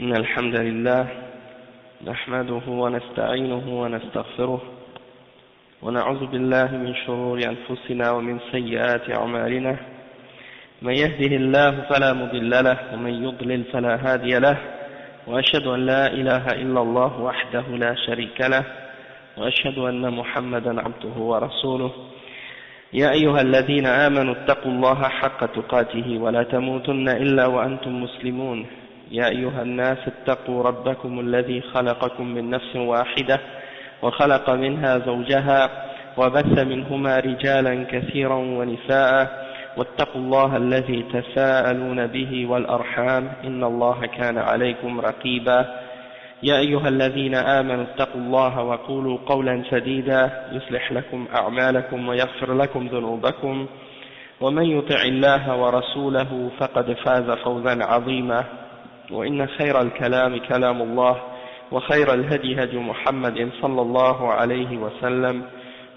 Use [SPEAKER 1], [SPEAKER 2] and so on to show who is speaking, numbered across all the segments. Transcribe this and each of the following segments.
[SPEAKER 1] إن الحمد لله نحمده ونستعينه ونستغفره ونعوذ بالله من شرور أنفسنا ومن سيئات أعمالنا من يهده الله فلا مضل له ومن يضلل فلا هادي له وأشهد أن لا إله إلا الله وحده لا شريك له وأشهد أن محمدا عبده ورسوله يا أيها الذين آمنوا اتقوا الله حق تقاته ولا تموتن إلا وأنتم مسلمون يا أيها الناس اتقوا ربكم الذي خلقكم من نفس واحدة وخلق منها زوجها وبث منهما رجالا كثيرا ونساء واتقوا الله الذي تساءلون به والأرحام إن الله كان عليكم رقيبا يا أيها الذين آمنوا اتقوا الله وقولوا قولا سديدا يصلح لكم أعمالكم ويغفر لكم ذنوبكم ومن يطع الله ورسوله فقد فاز فوزا عظيما وإن خير الكلام كلام الله وخير الهدي هدي محمد صلى الله عليه وسلم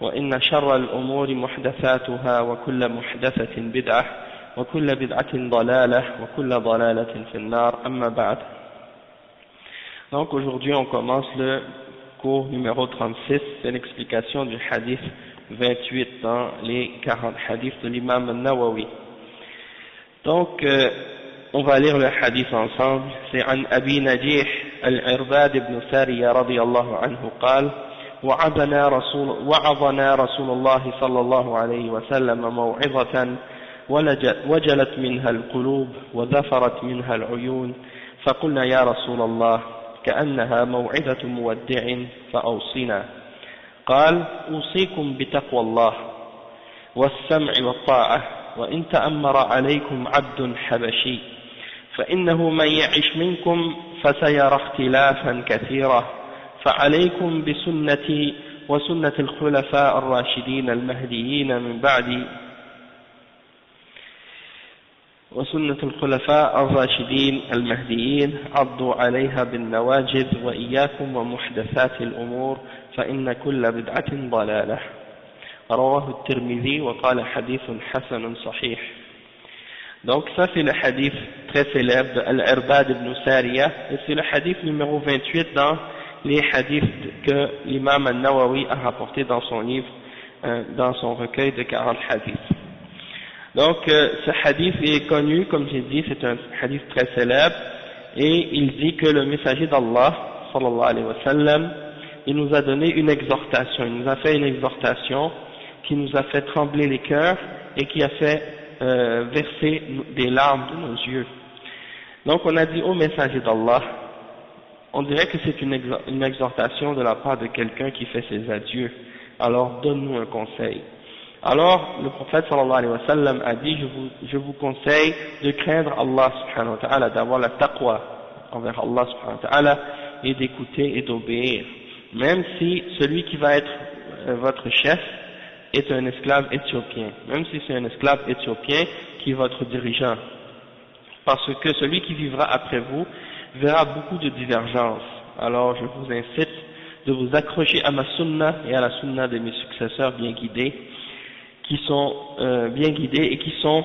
[SPEAKER 1] وإن شر الأمور محدثاتها وكل محدثة بدعة وكل بدعة ضلالة وكل ضلالة في النار أما بعد. Donc aujourd'hui on commence le cours numéro 36, c'est l'explication du hadith 28 dans les 40 hadiths de l'imam al-Nawawi. Donc on va lire le hadith ensemble. C'est عن أبي نجيح العرباد بن سارية رضي الله عنه قال وعظنا رسول الله صلى الله عليه وسلم موعظة وجلت منها القلوب وذفرت منها العيون فقلنا يا رسول الله كأنها موعظة مودع فأوصنا قال أوصيكم بتقوى الله والسمع والطاعة وإن تأمر عليكم عبد حبشي فإنه من يعش منكم فسيرى اختلافا كثيرا فعليكم بسنتي وسنة الخلفاء الراشدين المهديين من بعدي وسنة الخلفاء الراشدين المهديين عضوا عليها بالنواجذ وإياكم ومحدثات الأمور فإن كل بدعة ضلالة رواه الترمذي وقال حديث حسن صحيح. Donc ça c'est le hadith très célèbre de Al-Irbad ibn Sariya et c'est le hadith numéro 28 dans les hadiths que l'imam al-Nawawi a rapporté dans son livre, dans son recueil de 40 hadiths. Donc ce hadith est connu, comme j'ai dit, c'est un hadith très célèbre et il dit que le messager d'Allah sallallahu alayhi wa sallam, il nous a donné une exhortation, il nous a fait une exhortation qui nous a fait trembler les cœurs et qui a fait verser des larmes de nos yeux. Donc on a dit au messager d'Allah, on dirait que c'est une exhortation de la part de quelqu'un qui fait ses adieux, alors donne-nous un conseil. Alors le prophète sallallahu alayhi wa sallam a dit, je vous conseille de craindre Allah subhanahu wa ta'ala, d'avoir la taqwa envers Allah subhanahu wa ta'ala et d'écouter et d'obéir, même si celui qui va être votre chef est un esclave éthiopien, même si c'est un esclave éthiopien qui est votre dirigeant, parce que celui qui vivra après vous verra beaucoup de divergences. Alors je vous incite de vous accrocher à ma sunna et à la sunna de mes successeurs bien guidés, qui sont bien guidés et qui sont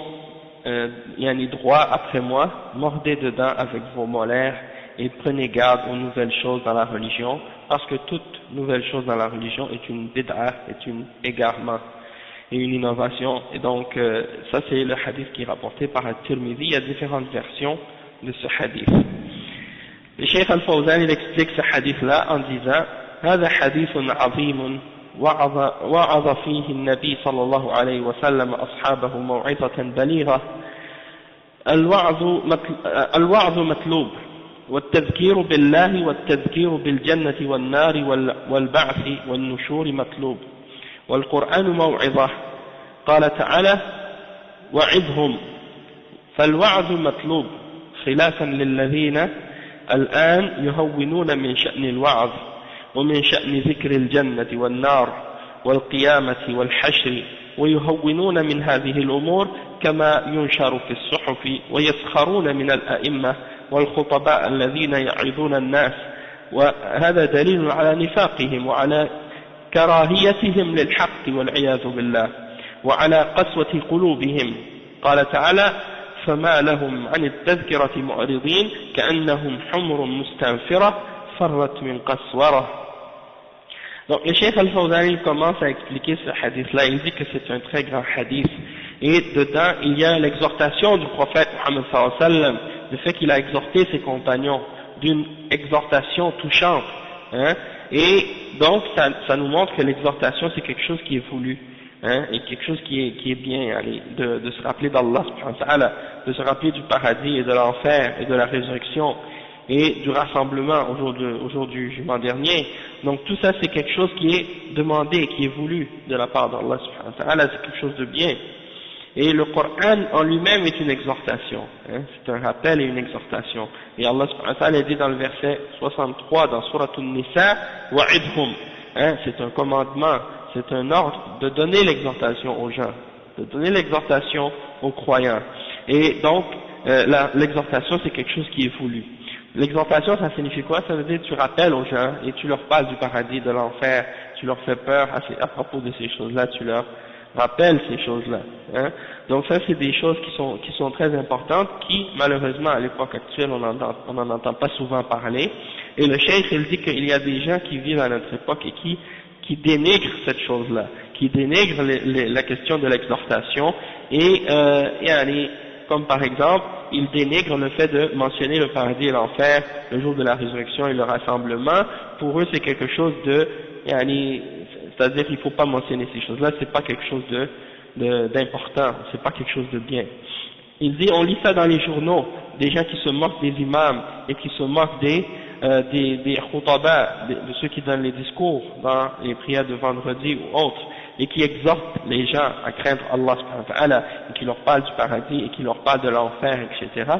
[SPEAKER 1] droits après moi, mordez dedans avec vos molaires et prenez garde aux nouvelles choses dans la religion, parce que toute nouvelle chose dans la religion est une bid'a, est un égarement et une innovation. Et donc ça c'est le hadith qui est rapporté par At-Tirmidhi. Il y a différentes versions de ce hadith. Le Cheikh Al-Fawzan il explique ce hadith là en disant هذا حديث عظيم وعظ فيه النبي صلى الله عليه وسلم أصحابه موعظة بليغة. الوعظ مطلوب والتذكير بالله والتذكير بالجنة والنار والبعث والنشور مطلوب والقرآن موعظة. قال تعالى وعظهم، فالوعظ مطلوب خلافا للذين الآن يهونون من شأن الوعظ ومن شأن ذكر الجنة والنار والقيامة والحشر ويهونون من هذه الأمور كما ينشر في الصحف ويسخرون من الأئمة والخطباء الذين يعظون الناس، وهذا دليل على نفاقهم وعلى كراهيتهم للحق والعياذ بالله وعلى قسوة قلوبهم. قال تعالى فما لهم عن التذكرة معرضين كأنهم حمر مستنفرة فرت من قسورة. Donc le Cheikh Al-Fawzani commence à expliquer ce hadith-là. Il dit que c'est un très grand hadith. Et dedans, il y a l'exhortation du prophète Muhammad sallallahu alayhi wa sallam, le fait qu'il a exhorté ses compagnons d'une exhortation touchante. Hein, et donc, ça nous montre que l'exhortation, c'est quelque chose qui est voulu. Hein, et quelque chose qui est bien, allez, de se rappeler d'Allah subhanahu wa ta'ala, de se rappeler du paradis et de l'enfer et de la résurrection et du rassemblement au jour du jugement dernier. Donc tout ça c'est quelque chose qui est demandé, qui est voulu de la part d'Allah subhanahu wa ta'ala, c'est quelque chose de bien. Et le Coran en lui-même est une exhortation, hein, c'est un rappel et une exhortation. Et Allah subhanahu wa ta'ala dit dans le verset 63 dans Surat An-Nisa, wa'idhum, hein, c'est un commandement, c'est un ordre de donner l'exhortation aux gens, de donner l'exhortation aux croyants. Et donc l'exhortation c'est quelque chose qui est voulu. L'exhortation, ça signifie quoi? Ça veut dire que tu rappelles aux gens et tu leur parles du paradis, de l'enfer, tu leur fais peur à propos de ces choses-là, tu leur rappelles ces choses-là. Hein? Donc ça, c'est des choses qui sont très importantes, qui malheureusement à l'époque actuelle, on n'en entend pas souvent parler. Et le cheikh, il dit qu'il y a des gens qui vivent à notre époque et qui dénigrent cette chose-là, qui dénigrent la question de l'exhortation et comme par exemple, ils dénigrent le fait de mentionner le paradis et l'enfer, le jour de la résurrection et le rassemblement. Pour eux, c'est quelque chose c'est-à-dire qu'il ne faut pas mentionner ces choses-là, c'est pas quelque chose d'important, c'est pas quelque chose de bien. Il dit, on lit ça dans les journaux, des gens qui se moquent des imams et qui se moquent des khutaba, de ceux qui donnent les discours dans les prières de vendredi ou autres, et qui exhortent les gens à craindre Allah subhanahu wa ta'ala, et qui leur parlent du paradis, et qui leur parlent de l'enfer, etc.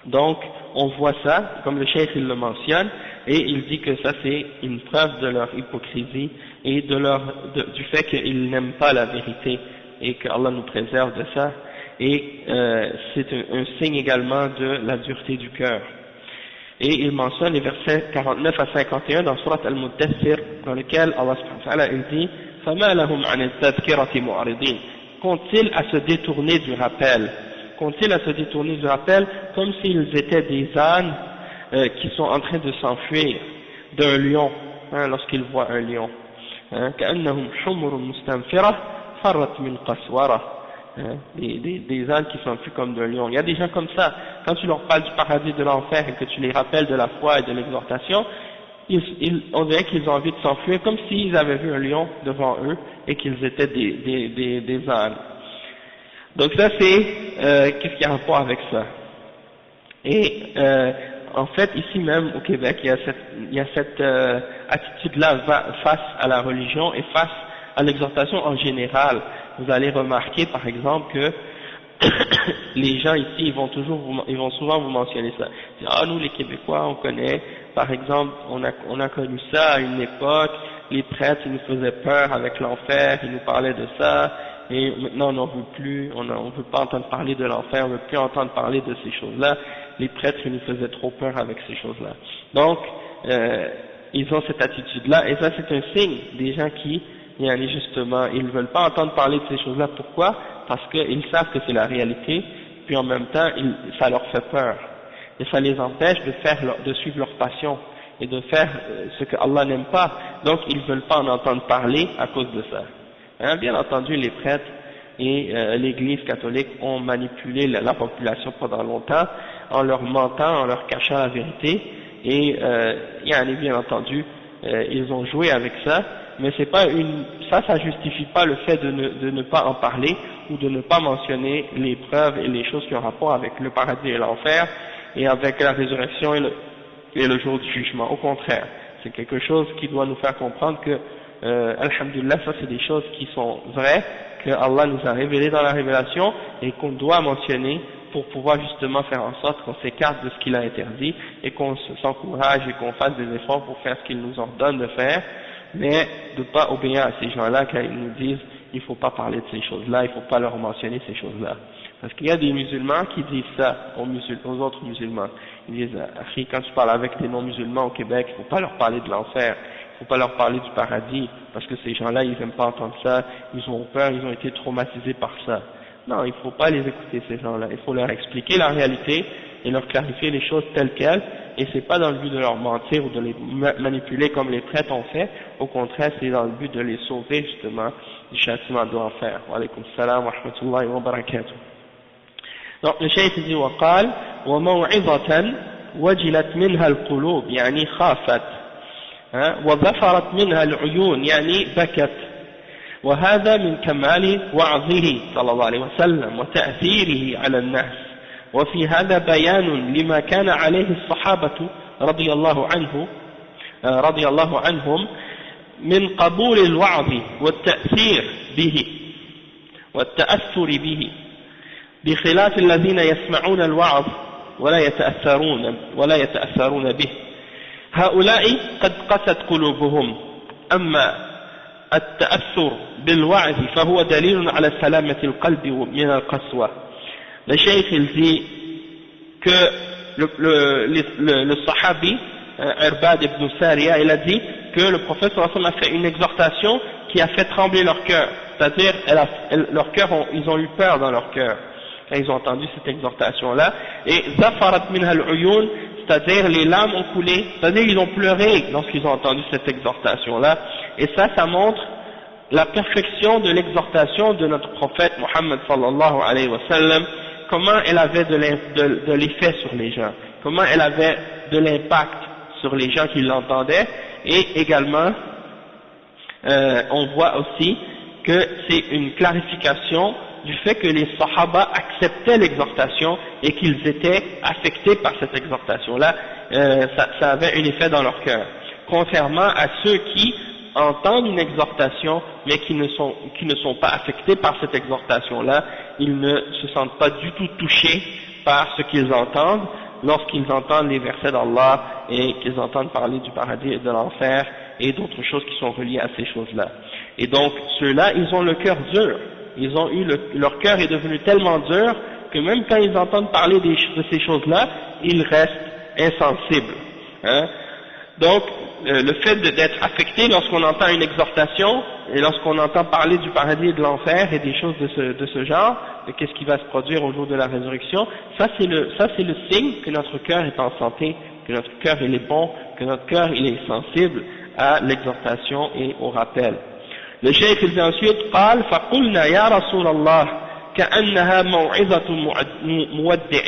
[SPEAKER 1] Donc, on voit ça, comme le cheikh il le mentionne, et il dit que ça c'est une preuve de leur hypocrisie, et du fait qu'ils n'aiment pas la vérité, et que Allah nous préserve de ça, et c'est un signe également de la dureté du cœur. Et il mentionne les versets 49 à 51 dans Surat Al-Muddathir, dans lequel Allah subhanahu wa ta'ala il dit فَمَا لَهُمْ عَنِ التَّذْكِرَةِ مُعْرِضِينَ. Qu'ont-ils à se détourner du rappel? Qu'ont-ils à se détourner du rappel comme s'ils étaient des ânes qui sont en train de s'enfuir d'un lion, hein, lorsqu'ils voient un lion. كَأَنَّهُمْ حُمُرٌ مُسْتَنْفِرَةٌ فَرَّتْ مِنْ قَسْوَرَةٍ. Des ânes qui s'enfuient comme d'un lion. Il y a des gens comme ça, quand tu leur parles du paradis de l'enfer et que tu les rappelles de la foi et de l'exhortation, on dirait qu'ils ont envie de s'enfuir comme s'ils avaient vu un lion devant eux et qu'ils étaient des ânes. Donc ça c'est qu'est-ce qu'il y a rapport avec ça. Et en fait ici même au Québec il y a cette attitude-là face à la religion et face à l'exhortation en général. Vous allez remarquer par exemple que les gens ici ils vont souvent vous mentionner ça. Ah nous les Québécois on connaît, par exemple on a connu ça à une époque, les prêtres ils nous faisaient peur avec l'enfer, ils nous parlaient de ça, et maintenant on n'en veut plus, on veut pas entendre parler de l'enfer, on veut plus entendre parler de ces choses-là, les prêtres ils nous faisaient trop peur avec ces choses-là. Donc ils ont cette attitude-là, et ça c'est un signe des gens qui justement, ils ne veulent pas entendre parler de ces choses-là. Pourquoi? Parce qu'ils savent que c'est la réalité, puis en même temps, ça leur fait peur. Et ça les empêche de suivre leur passion et de faire ce que Allah n'aime pas. Donc, ils ne veulent pas en entendre parler à cause de ça. Hein, bien entendu, les prêtres et l'Église catholique ont manipulé la population pendant longtemps en leur mentant, en leur cachant la vérité. Et bien entendu, ils ont joué avec ça. Mais c'est pas ça justifie pas le fait de ne pas en parler ou de ne pas mentionner les preuves et les choses qui ont rapport avec le paradis et l'enfer et avec la résurrection et le jour du jugement. Au contraire, c'est quelque chose qui doit nous faire comprendre que alhamdulillah, ça c'est des choses qui sont vraies, que Allah nous a révélées dans la révélation et qu'on doit mentionner pour pouvoir justement faire en sorte qu'on s'écarte de ce qu'il a interdit et qu'on s'encourage et qu'on fasse des efforts pour faire ce qu'il nous ordonne de faire, mais de ne pas obéir à ces gens-là quand ils nous disent il ne faut pas parler de ces choses-là, il ne faut pas leur mentionner ces choses-là. Parce qu'il y a des musulmans qui disent ça aux autres musulmans. Ils disent, quand tu parles avec des non-musulmans au Québec, il ne faut pas leur parler de l'enfer, il ne faut pas leur parler du paradis, parce que ces gens-là, ils n'aiment pas entendre ça, ils ont peur, ils ont été traumatisés par ça. Non, il ne faut pas les écouter ces gens-là, il faut leur expliquer la réalité et leur clarifier les choses telles quelles, et c'est pas dans le but de leur mentir ou de les manipuler comme les prêtres ont fait, au contraire c'est dans le but de les sauver justement du châtiment de l'enfer. Wa alaykum salam wa rahmatullahi wa barakatuh. Donc le cheikh dit وقال وموعظة وجلت منها القلوب يعني خافت وظفرت منها العيون يعني بكت وهذا من كمال وعظه صلى الله عليه وسلم وتأثيره على الناس وفي هذا بيان لما كان عليه الصحابة رضي الله عنهم من قبول الوعظ والتأثير به والتأثر به بخلاف الذين يسمعون الوعظ ولا يتأثرون به هؤلاء قد قست قلوبهم أما التأثر بالوعظ فهو دليل على سلامة القلب من القسوة. Le cheikh il dit que le sahabi Irbad ibn Sariya il a dit que le prophète sallallahu alayhi wa sallam a fait une exhortation qui a fait trembler leur cœur, c'est-à-dire leur cœur ils ont eu peur dans leur cœur quand ils ont entendu cette exhortation là, et zafarat minha al-uyun, c'est-à-dire les larmes ont coulé, c'est-à-dire ils ont pleuré lorsqu'ils ont entendu cette exhortation là, et ça montre la perfection de l'exhortation de notre prophète Muhammad sallallahu alayhi wa sallam, comment elle avait de l'effet sur les gens, comment elle avait de l'impact sur les gens qui l'entendaient, et également on voit aussi que c'est une clarification du fait que les Sahaba acceptaient l'exhortation et qu'ils étaient affectés par cette exhortation-là, ça avait un effet dans leur cœur. Contrairement à ceux qui entendent une exhortation mais qui ne sont pas affectés par cette exhortation-là, ils ne se sentent pas du tout touchés par ce qu'ils entendent lorsqu'ils entendent les versets d'Allah et qu'ils entendent parler du paradis et de l'enfer et d'autres choses qui sont reliées à ces choses-là. Et donc ceux-là, ils ont le cœur dur. Leur cœur est devenu tellement dur que même quand ils entendent parler de ces choses-là, ils restent insensibles. Donc, le fait d'être affecté lorsqu'on entend une exhortation et lorsqu'on entend parler du paradis et de l'enfer et des choses de ce genre, de qu'est-ce qui va se produire au jour de la résurrection, ça c'est le signe que notre cœur est en santé, que notre cœur il est bon, que notre cœur il est sensible à l'exhortation et au rappel. Le cheikh il dit ensuite قال فقلنا يا رسول الله كأنها موعظة مودع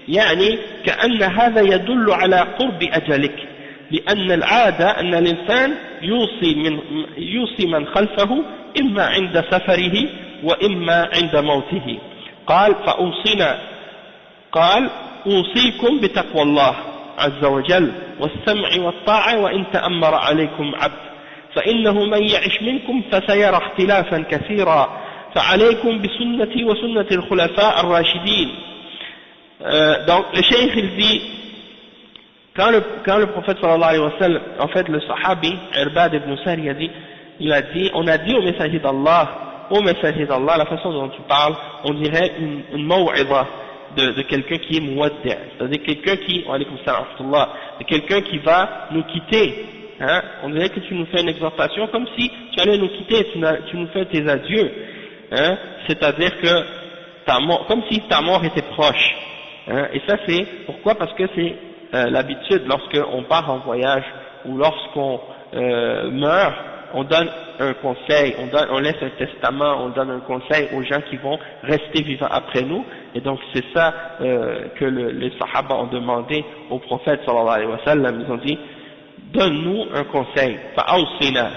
[SPEAKER 1] يعني كأن هذا يدل على قرب أجلك لأن العادة أن الإنسان يوصي من خلفه إما عند سفره وإما عند موته. قال فأوصينا قال أوصيكم بتقوى الله عز وجل والسمع والطاعة وإن تأمر عليكم عبد فإنه من يعش منكم فسيرى اختلافا كثيرا فعليكم بسنتي وسنة الخلفاء الراشدين. Donc le cheikh il dit quand le prophète sallallahu alayhi wa sallam, en fait le sahabi Irbad ibn Sariya on a dit au messager d'Allah, la façon dont tu parles, on dirait une maw'idha de quelqu'un qui est muwaddi', c'est-à-dire quelqu'un qui va nous quitter. On dirait que tu nous fais une exhortation comme si tu allais nous quitter, tu nous fais tes adieux, c'est-à-dire que comme si ta mort était proche, et ça c'est pourquoi, parce que c'est l'habitude lorsqu'on part en voyage ou lorsqu'on meurt, on donne un conseil, on laisse un testament, on donne un conseil aux gens qui vont rester vivants après nous, et donc c'est ça que les Sahaba ont demandé au prophète sallallahu alayhi wa sallam, ils ont dit donne-nous un conseil, fa'awsina.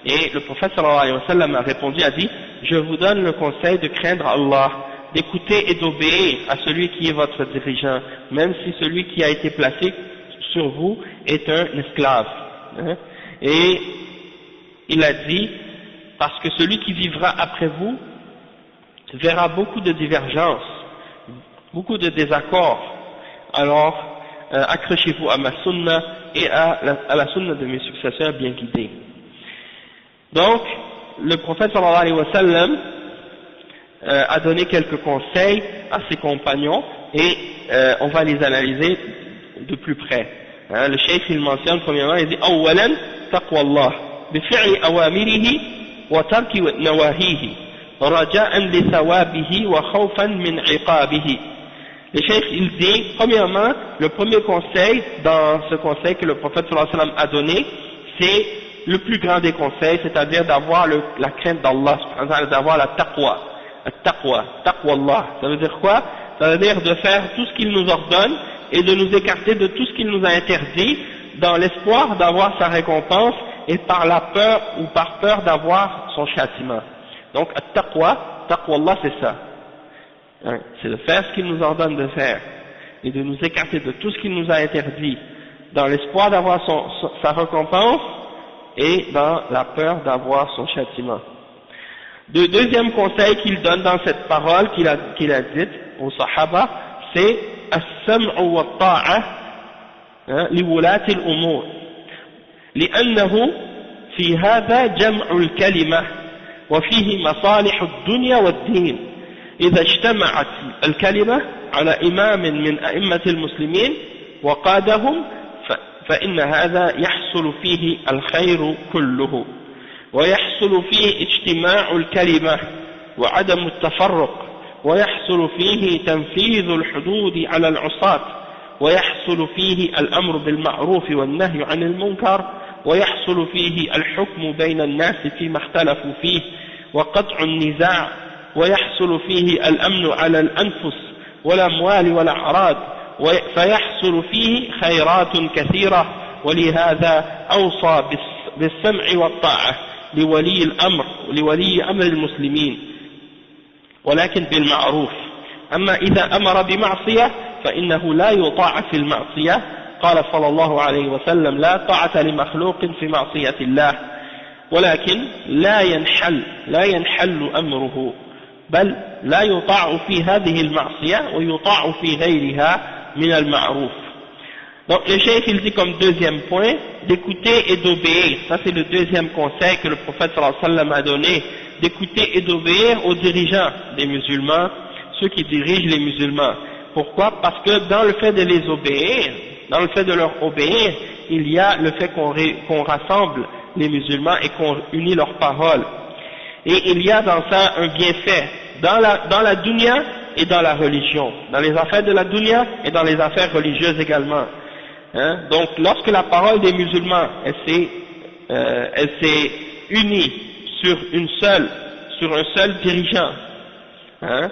[SPEAKER 1] Et le prophète sallallahu alayhi wa sallam a répondu, a dit, je vous donne le conseil de craindre Allah, d'écouter et d'obéir à celui qui est votre dirigeant, même si celui qui a été placé sur vous est un esclave. Et il a dit, parce que celui qui vivra après vous verra beaucoup de divergences, beaucoup de désaccords, alors accrochez-vous à ma sunna et à la sunna de mes successeurs bien guidés. Donc, le prophète sallallahu alayhi wa sallam a donné quelques conseils à ses compagnons et on va les analyser de plus près. Le cheikh il mentionne premièrement, il dit أولا تقوى الله بفعل أوامره وترك نواهيه رجاء لثوابه وخوفا من عقابه. Le cheikh, il dit, premièrement, le premier conseil, dans ce conseil que le prophète sallallahu alayhi wa sallam a donné, c'est le plus grand des conseils, c'est-à-dire d'avoir la crainte d'Allah, d'avoir la taqwa. Taqwa Allah. Ça veut dire quoi? Ça veut dire de faire tout ce qu'il nous ordonne et de nous écarter de tout ce qu'il nous a interdit dans l'espoir d'avoir sa récompense et par la peur ou par peur d'avoir son châtiment. Donc, taqwa Allah, c'est ça. Hein, c'est de faire ce qu'il nous ordonne de faire et de nous écarter de tout ce qu'il nous a interdit dans l'espoir d'avoir sa récompense et dans la peur d'avoir son châtiment. Le deuxième conseil qu'il donne dans cette parole qu'il a dite aux Sahaba, c'est as-sam'u wa ta'a li wulati al-umur li'annahu fi hadha jam'u al-kalima wa fihi masalih ad-dunya wad-din. إذا اجتمعت الكلمة على إمام من أئمة المسلمين وقادهم فإن هذا يحصل فيه الخير كله ويحصل فيه اجتماع الكلمة وعدم التفرق ويحصل فيه تنفيذ الحدود على العصاة ويحصل فيه الأمر بالمعروف والنهي عن المنكر ويحصل فيه الحكم بين الناس فيما اختلفوا فيه وقطع النزاع ويحصل فيه الأمن على الأنفس والأموال والأعراض فيحصل فيه خيرات كثيرة ولهذا أوصى بالسمع والطاعة لولي أمر المسلمين ولكن بالمعروف. أما إذا أمر بمعصية فإنه لا يطاع في المعصية. قال صلى الله عليه وسلم لا طاعة لمخلوق في معصية الله ولكن لا ينحل أمره بل لا يطاع في هذه المعصية ويطاع في غيرها من المعروف. Donc le cheikh il dit comme deuxième point d'écouter et d'obéir. Ça c'est le deuxième conseil que le prophète sallallahu alayhi wa sallam a donné, d'écouter et d'obéir aux dirigeants des musulmans, ceux qui dirigent les musulmans. Pourquoi? Parce que dans le fait de les obéir, dans le fait de leur obéir, il y a le fait qu'on rassemble les musulmans et qu'on unit leurs paroles. Et il y a dans ça un bienfait dans la dunya et dans la religion, dans les affaires de la dunya et dans les affaires religieuses également. Hein? Donc lorsque la parole des musulmans elle s'est unie sur un seul dirigeant, hein?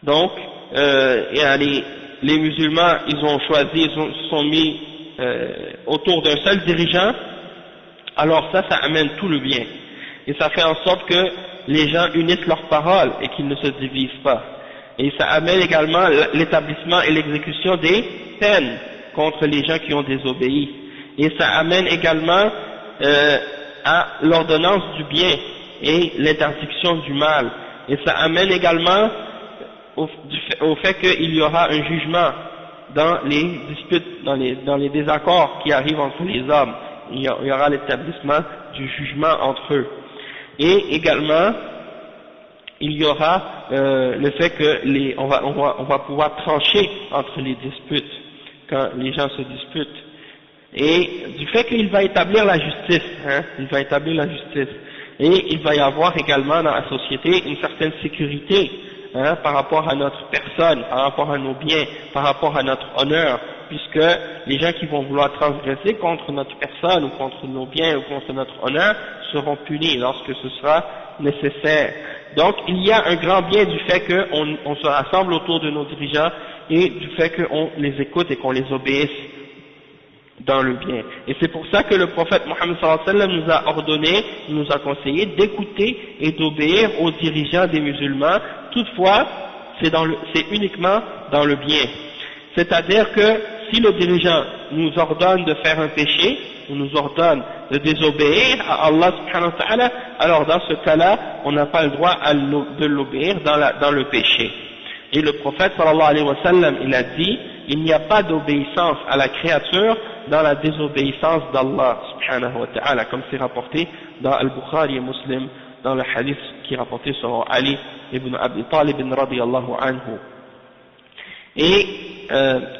[SPEAKER 1] Donc les musulmans ils ont choisi, ils se sont mis autour d'un seul dirigeant, alors ça amène tout le bien. Et ça fait en sorte que les gens unissent leurs paroles et qu'ils ne se divisent pas. Et ça amène également l'établissement et l'exécution des peines contre les gens qui ont désobéi. Et ça amène également à l'ordonnance du bien et l'interdiction du mal. Et ça amène également au fait qu'il y aura un jugement dans les disputes, dans les désaccords qui arrivent entre les hommes. Il y aura l'établissement du jugement entre eux. Et également, il y aura le fait que on va pouvoir trancher entre les disputes quand les gens se disputent. Et du fait qu'il va établir la justice, hein, il va établir la justice. Et il va y avoir également dans la société une certaine sécurité, hein, par rapport à notre personne, par rapport à nos biens, par rapport à notre honneur, puisque les gens qui vont vouloir transgresser contre notre personne ou contre nos biens ou contre notre honneur seront punis lorsque ce sera nécessaire. Donc il y a un grand bien du fait qu'on se rassemble autour de nos dirigeants et du fait qu'on les écoute et qu'on les obéisse dans le bien. Et c'est pour ça que le prophète Mohammed sallallahu alayhi wa sallam nous a ordonné, nous a conseillé d'écouter et d'obéir aux dirigeants des musulmans. Toutefois, c'est uniquement dans le bien. C'est-à-dire que si le dirigeant nous ordonne de faire un péché, ou nous ordonne de désobéir à Allah subhanahu wa ta'ala, alors dans ce cas-là, on n'a pas le droit de l'obéir dans le péché. Et le prophète sallallahu alayhi wa sallam, il a dit, il n'y a pas d'obéissance à la créature dans la désobéissance d'Allah subhanahu wa ta'ala, comme c'est rapporté dans Al-Bukhari et Muslim, dans le hadith qui est rapporté sur Ali ibn Abi Talib radiyallahu anhu. Et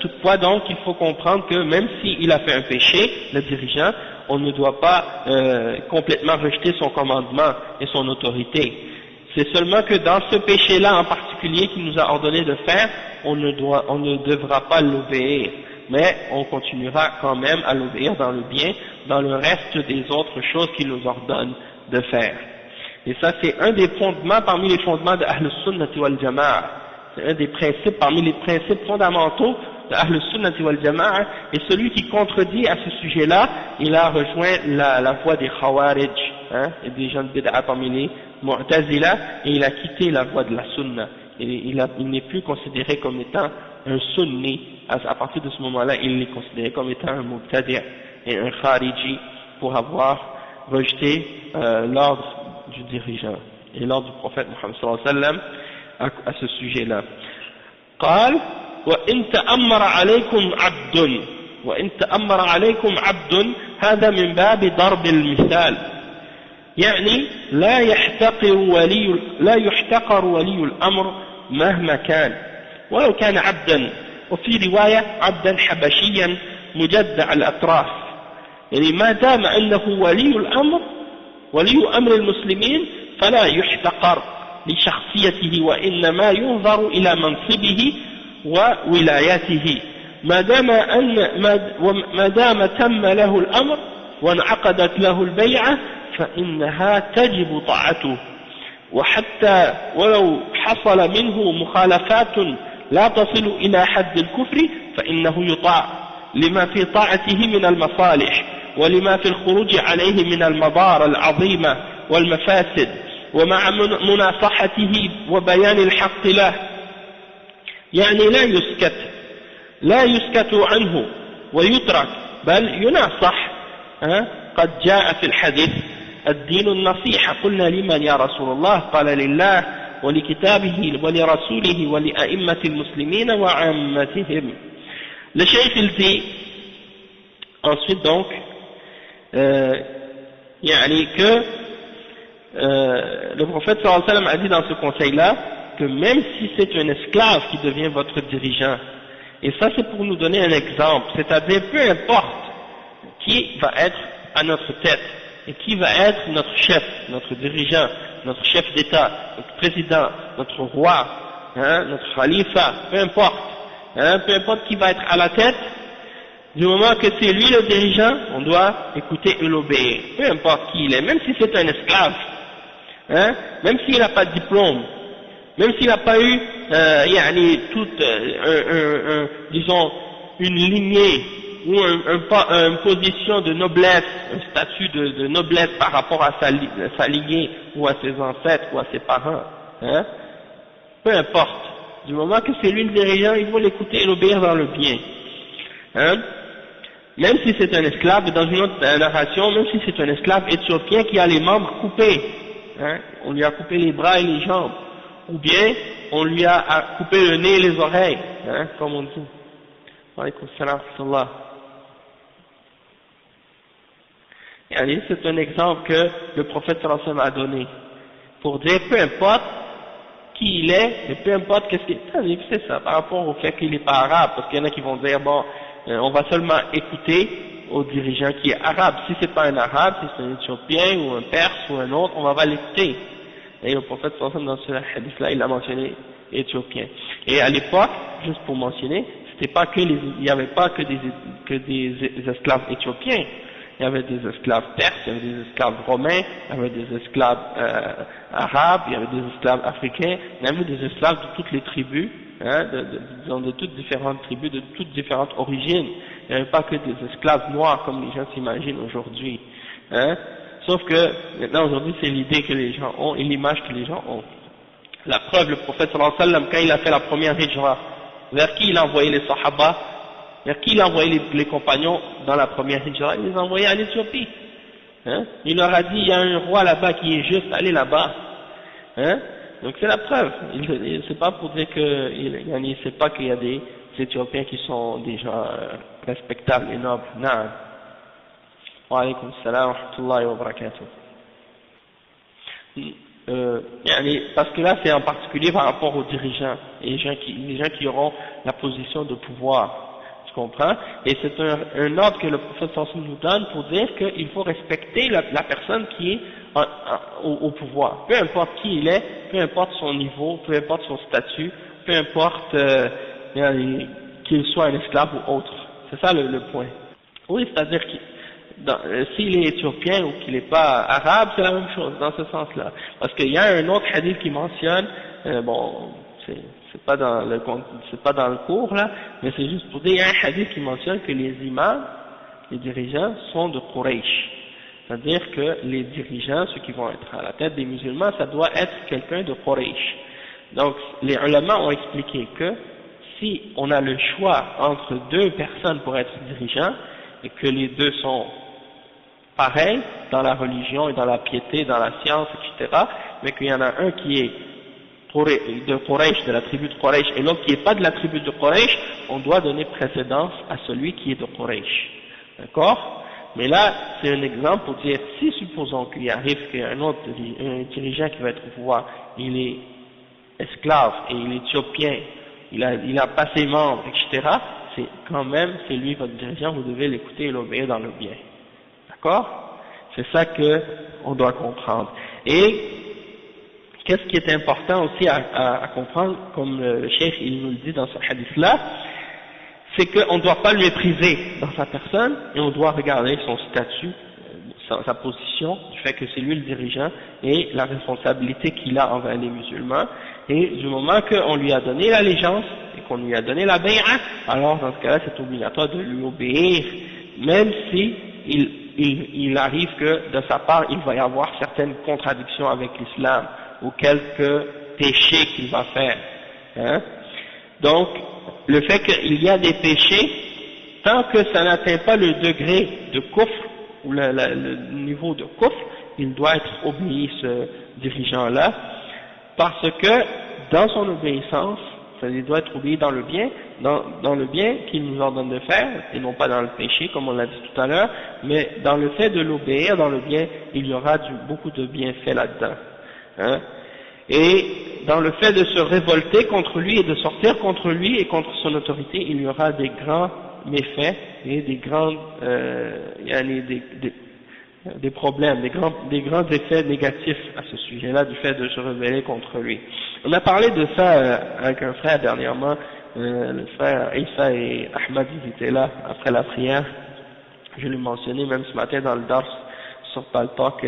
[SPEAKER 1] toutefois donc il faut comprendre que même s'il a fait un péché, le dirigeant, on ne doit pas complètement rejeter son commandement et son autorité. C'est seulement que dans ce péché-là en particulier qu'il nous a ordonné de faire, on ne devra pas l'obéir, mais on continuera quand même à l'obéir dans le bien, dans le reste des autres choses qu'il nous ordonne de faire. Et ça, c'est un des fondements parmi les fondements de Ahl Sunnati wal Jama'a. C'est un des principes parmi les principes fondamentaux de Ahl Sunnati wal Jama'a. Et celui qui contredit à ce sujet-là, il a rejoint la voie des Khawarij, et des gens de Bid'a parmi les Mu'tazila, et il a quitté la voie de la Sunna. Et il n'est plus considéré comme étant un Sunni. À partir de ce moment-là, il est considéré comme étant un Mu'tadi' et un Khariji pour avoir rejeté l'ordre du dirigeant et l'ordre du prophète Muhammad sallallahu alayhi wa sallam à ce sujet-là. قال وإن تأمر عليكم عبد هذا من باب ضرب المثال يعني لا يحتقر ولي الأمر مهما كان ولو كان عبدا وفي رواية عبدا حبشيا مجدع الأطراف يعني ما دام أنه ولي أمر المسلمين فلا يحتقر لشخصيته وإنما ينظر إلى منصبه وولايته ما دام تم له الأمر وانعقدت له البيعة فإنها تجب طاعته وحتى ولو حصل منه مخالفات لا تصل إلى حد الكفر فإنه يطاع لما في طاعته من المصالح ولما في الخروج عليه من المضار العظيمة والمفاسد ومع مناصحته وبيان الحق له يعني لا يسكت عنه ويترك بل يناصح قد جاء في الحديث الدين النصيحة قلنا لمن يا رسول الله قال لله ولكتابه ولرسوله ولأئمة المسلمين وعامتهم. Le cheikh il dit ensuite donc le prophète sallallahu alayhi wa sallam a dit dans ce conseil-là que même si c'est un esclave qui devient votre dirigeant, et ça c'est pour nous donner un exemple, c'est-à-dire peu importe qui va être à notre tête et qui va être notre chef, notre dirigeant, notre chef d'État, notre président, notre roi, notre khalifa, peu importe qui va être à la tête, du moment que c'est lui le dirigeant, on doit écouter et l'obéir, peu importe qui il est, même si c'est un esclave, même s'il n'a pas de diplôme, même s'il n'a pas eu disons une lignée ou une position de noblesse, un statut de noblesse par rapport à sa lignée ou à ses ancêtres ou à ses parents, peu importe, du moment que c'est lui le dirigeant, il faut l'écouter et l'obéir dans le bien, même si c'est un esclave, dans une autre narration, même si c'est un esclave éthiopien qui a les membres coupés, on lui a coupé les bras et les jambes, ou bien on lui a coupé le nez et les oreilles, comme on dit. Alaykoum salam wa rahmatullah. C'est un exemple que le prophète sallallahu alayhi wa sallam a donné pour dire peu importe qui il est, et peu importe qu'est-ce qu'il est, c'est ça, par rapport au fait qu'il n'est pas arabe, parce qu'il y en a qui vont dire bon, on va seulement écouter au dirigeant qui est arabe, si c'est pas un arabe, si c'est un éthiopien ou un perse ou un autre, on va pas l'écouter. Et le prophète sallallahu alayhi wa sallam dans ce hadith-là, il a mentionné éthiopien. Et à l'époque, juste pour mentionner, c'était pas que il n'y avait pas que des esclaves éthiopiens, il y avait des esclaves perses, il y avait des esclaves romains, il y avait des esclaves arabes, il y avait des esclaves africains, il y avait des esclaves de toutes les tribus, de toutes différentes tribus, de toutes différentes origines. Il n'y avait pas que des esclaves noirs comme les gens s'imaginent aujourd'hui. Sauf que maintenant aujourd'hui c'est l'idée que les gens ont et l'image que les gens ont. La preuve, le prophète sallallahu alayhi wa sallam, quand il a fait la première hijra, vers qui il a envoyé les sahaba, vers qui il a envoyé les compagnons dans la première hijra, il les a envoyés à l'Éthiopie. Il leur a dit, il y a un roi là-bas qui est juste, allez là-bas. Donc c'est la preuve. C'est pas pour dire que, c'est pas qu'il y a des Éthiopiens qui sont des gens respectables et nobles. Non. Wa alaykoum salam wa rahmatullahi wa barakatuh. Parce que là c'est en particulier par rapport aux dirigeants et les gens qui auront la position de pouvoir. Tu comprends? Et c'est un ordre que le prophète sallallahu alayhi wa sallam nous donne pour dire qu'il faut respecter la personne qui est au pouvoir. Peu importe qui il est, peu importe son niveau, peu importe son statut, peu importe qu'il soit un esclave ou autre. C'est ça le point. Oui, c'est-à-dire s'il est éthiopien ou qu'il n'est pas arabe, c'est la même chose dans ce sens-là. Parce qu'il y a un autre hadith qui mentionne, c'est pas dans le cours là, mais c'est juste pour dire, il y a un hadith qui mentionne que les imams, les dirigeants, sont de Quraysh. C'est-à-dire que les dirigeants, ceux qui vont être à la tête des musulmans, ça doit être quelqu'un de Quraysh. Donc, les ulama ont expliqué que si on a le choix entre deux personnes pour être dirigeants, et que les deux sont pareils dans la religion et dans la piété, dans la science, etc., mais qu'il y en a un qui est de Quraysh, de la tribu de Quraysh, et l'autre qui n'est pas de la tribu de Quraysh, on doit donner précédence à celui qui est de Quraysh. D'accord? Mais là, c'est un exemple pour dire, si supposons qu'il arrive qu'un autre un dirigeant qui va être au pouvoir, il est esclave et il est éthiopien, il a pas ses membres, etc., c'est lui votre dirigeant, vous devez l'écouter et l'obéir dans le bien. D'accord? C'est ça que on doit comprendre. Et qu'est-ce qui est important aussi à comprendre, comme le cheikh il nous le dit dans ce hadith-là, c'est qu'on ne doit pas le mépriser dans sa personne et on doit regarder son statut, sa position, du fait que c'est lui le dirigeant et la responsabilité qu'il a envers les musulmans. Et du moment qu'on lui a donné l'allégeance et qu'on lui a donné la bay'a, alors dans ce cas-là c'est obligatoire de lui obéir, même si il arrive que de sa part il va y avoir certaines contradictions avec l'islam ou quelques péchés qu'il va faire. Hein? Donc, le fait qu'il y a des péchés, tant que ça n'atteint pas le degré de kufr, ou le niveau de kufr, il doit être obéi, ce dirigeant-là, parce que dans son obéissance, il doit être obéi dans le bien, dans le bien qu'il nous ordonne de faire, et non pas dans le péché, comme on l'a dit tout à l'heure, mais dans le fait de l'obéir, dans le bien, il y aura beaucoup de bienfaits là-dedans. Hein? Et dans le fait de se révolter contre lui et de sortir contre lui et contre son autorité, il y aura des grands méfaits et des grands des problèmes, des grands effets négatifs à ce sujet-là du fait de se rebeller contre lui. On a parlé de ça avec un frère dernièrement, le frère Issa et Ahmad, ils étaient là après la prière. Je l'ai mentionné même ce matin dans le dars sur Paltalk,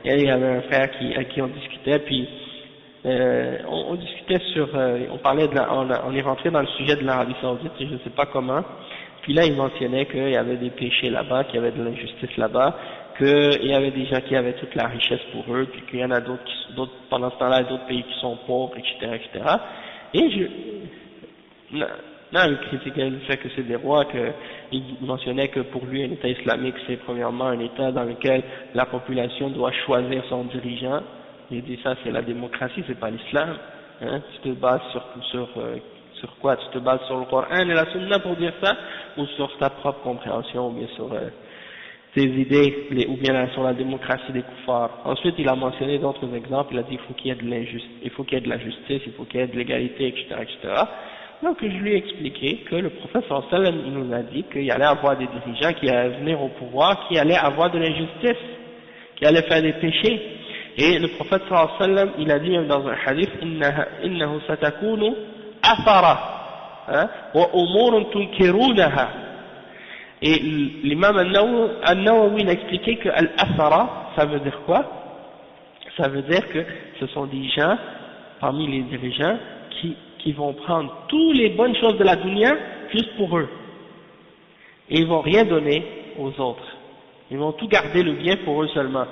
[SPEAKER 1] il y avait un frère à qui on discutait, puis on discutait on parlait on est rentré dans le sujet de l'Arabie Saoudite, et je ne sais pas comment, puis là il mentionnait qu'il y avait des péchés là-bas, qu'il y avait de l'injustice là-bas, qu'il y avait des gens qui avaient toute la richesse pour eux, puis qu'il y en a d'autres pendant ce temps-là, d'autres pays qui sont pauvres, etc., etc. Et il critiquait le fait que c'est des rois, qu'il mentionnait que pour lui un État islamique c'est premièrement un État dans lequel la population doit choisir son dirigeant. Il dit ça c'est la démocratie, c'est pas l'islam. Hein? Tu te bases sur quoi? Tu te bases sur le Coran et la Sunna pour dire ça, ou sur ta propre compréhension, ou bien sur tes idées, ou bien sur la démocratie des koufars. Ensuite il a mentionné d'autres exemples, il a dit il faut qu'il y ait de la justice, il faut qu'il y ait de l'égalité, etc., etc. Donc je lui ai expliqué que le prophète sallallahu alayhi wa sallam il nous a dit qu'il y allait avoir des dirigeants qui allaient venir au pouvoir, qui allaient avoir de l'injustice, qui allaient faire des péchés. Et le prophète sallallahu alayhi wa sallam il a dit même dans un hadith innahu satakunu athara wa umurun tunkirunaha. Et l'imam An-Nawawi a expliqué que al-athara ça veut dire quoi? Ça veut dire que ce sont des gens parmi les dirigeants qui vont prendre toutes les bonnes choses de la dunya juste pour eux. Et ils vont rien donner aux autres. Ils vont tout garder le bien pour eux seulement.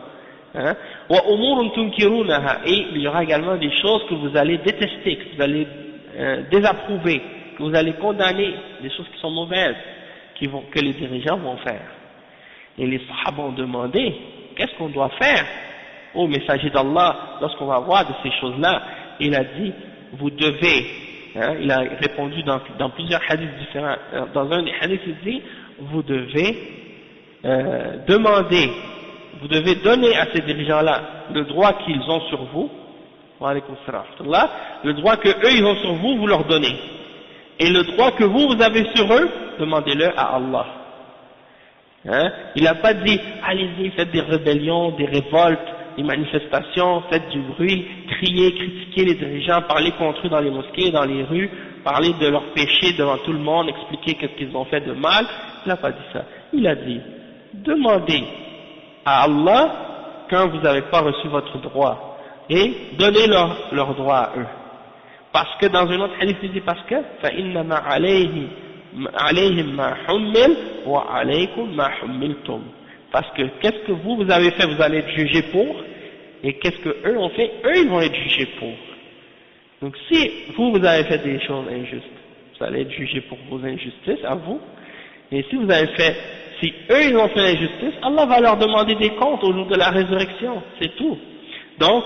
[SPEAKER 1] Hein? Et il y aura également des choses que vous allez détester, que vous allez désapprouver, que vous allez condamner, des choses qui sont mauvaises, que les dirigeants vont faire. Et les sahaba ont demandé, qu'est-ce qu'on doit faire? Ô messager d'Allah, lorsqu'on va voir de ces choses-là, il a dit, vous devez, il a répondu dans plusieurs hadiths différents, dans un des hadiths il dit, vous devez demander, vous devez donner à ces dirigeants-là le droit qu'ils ont sur vous, le droit que eux ils ont sur vous, vous leur donnez, et le droit que vous avez sur eux, demandez-le à Allah. Hein? Il n'a pas dit, allez-y, faites des rébellions, des révoltes, des manifestations, faites du bruit, criez, critiquez les dirigeants, parlez contre eux dans les mosquées, dans les rues, parlez de leurs péchés devant tout le monde, expliquez qu'est-ce qu'ils ont fait de mal. Il n'a pas dit ça. Il a dit, demandez à Allah quand vous n'avez pas reçu votre droit et donnez leur droit à eux. Parce que dans un autre hadith, il dit parce que فَإِنَّمَا عَلَيْهِمْ مَا حُمِّلْ وَعَلَيْكُمْ مَا حُمِّلْتُمْ. Parce que qu'est-ce que vous avez fait, vous allez être jugé pour, et qu'est-ce que eux ont fait, eux ils vont être jugés pour. Donc si vous avez fait des choses injustes, vous allez être jugé pour vos injustices à vous, et si vous avez fait, si eux ils ont fait l'injustice, Allah va leur demander des comptes au jour de la résurrection, c'est tout. Donc,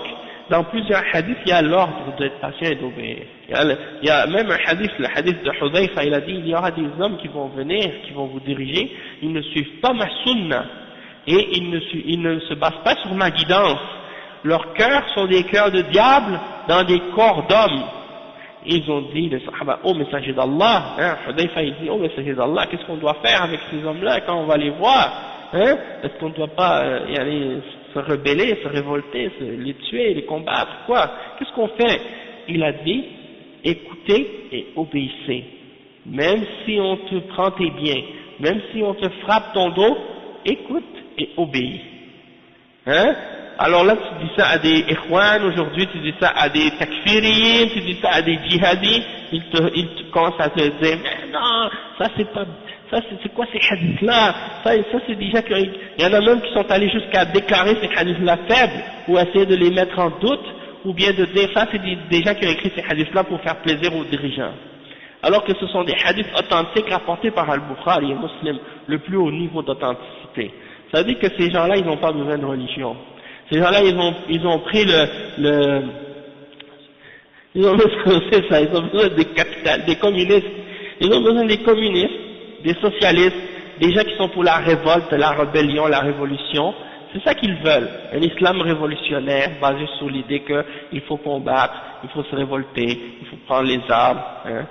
[SPEAKER 1] dans plusieurs hadiths, il y a l'ordre d'être patient et d'obéir. Il y a même un hadith, le hadith de Hudayfa, il a dit, il y aura des hommes qui vont venir, qui vont vous diriger, ils ne suivent pas ma sunna, et ils ne se basent pas sur ma guidance. Leurs cœurs sont des cœurs de diable dans des corps d'hommes. Ils ont dit, les sahaba, oh messager d'Allah, hein, Hudayfa il dit, oh messager d'Allah, qu'est-ce qu'on doit faire avec ces hommes-là quand on va les voir, hein, est-ce qu'on ne doit pas y aller se rebeller, se révolter, les tuer, les combattre, quoi? Qu'est-ce qu'on fait? Il a dit, écoutez et obéissez. Même si on te prend tes biens, même si on te frappe ton dos, écoute et obéis. Hein? Alors là, tu dis ça à des ikhwan, aujourd'hui tu dis ça à des takfiriyin, tu dis ça à des djihadis, ils commencent à te dire, mais non, ça c'est pas, ça c'est quoi ces hadiths-là, ça c'est déjà qu'il y en a même qui sont allés jusqu'à déclarer ces hadiths-là faibles, ou essayer de les mettre en doute, ou bien de dire ça c'est des gens qui ont écrit ces hadiths-là pour faire plaisir aux dirigeants. Alors que ce sont des hadiths authentiques rapportés par Al-Bukhari et Muslim, le plus haut niveau d'authenticité. Ça veut dire que ces gens-là, ils n'ont pas besoin de religion. Ces gens-là, ils ont pris ils ont besoin des capitalistes, des communistes, ils ont besoin des communistes, des socialistes, des gens qui sont pour la révolte, la rébellion, la révolution. C'est ça qu'ils veulent, un islam révolutionnaire basé sur l'idée qu'il faut combattre, il faut se révolter, il faut prendre les armes. Hein.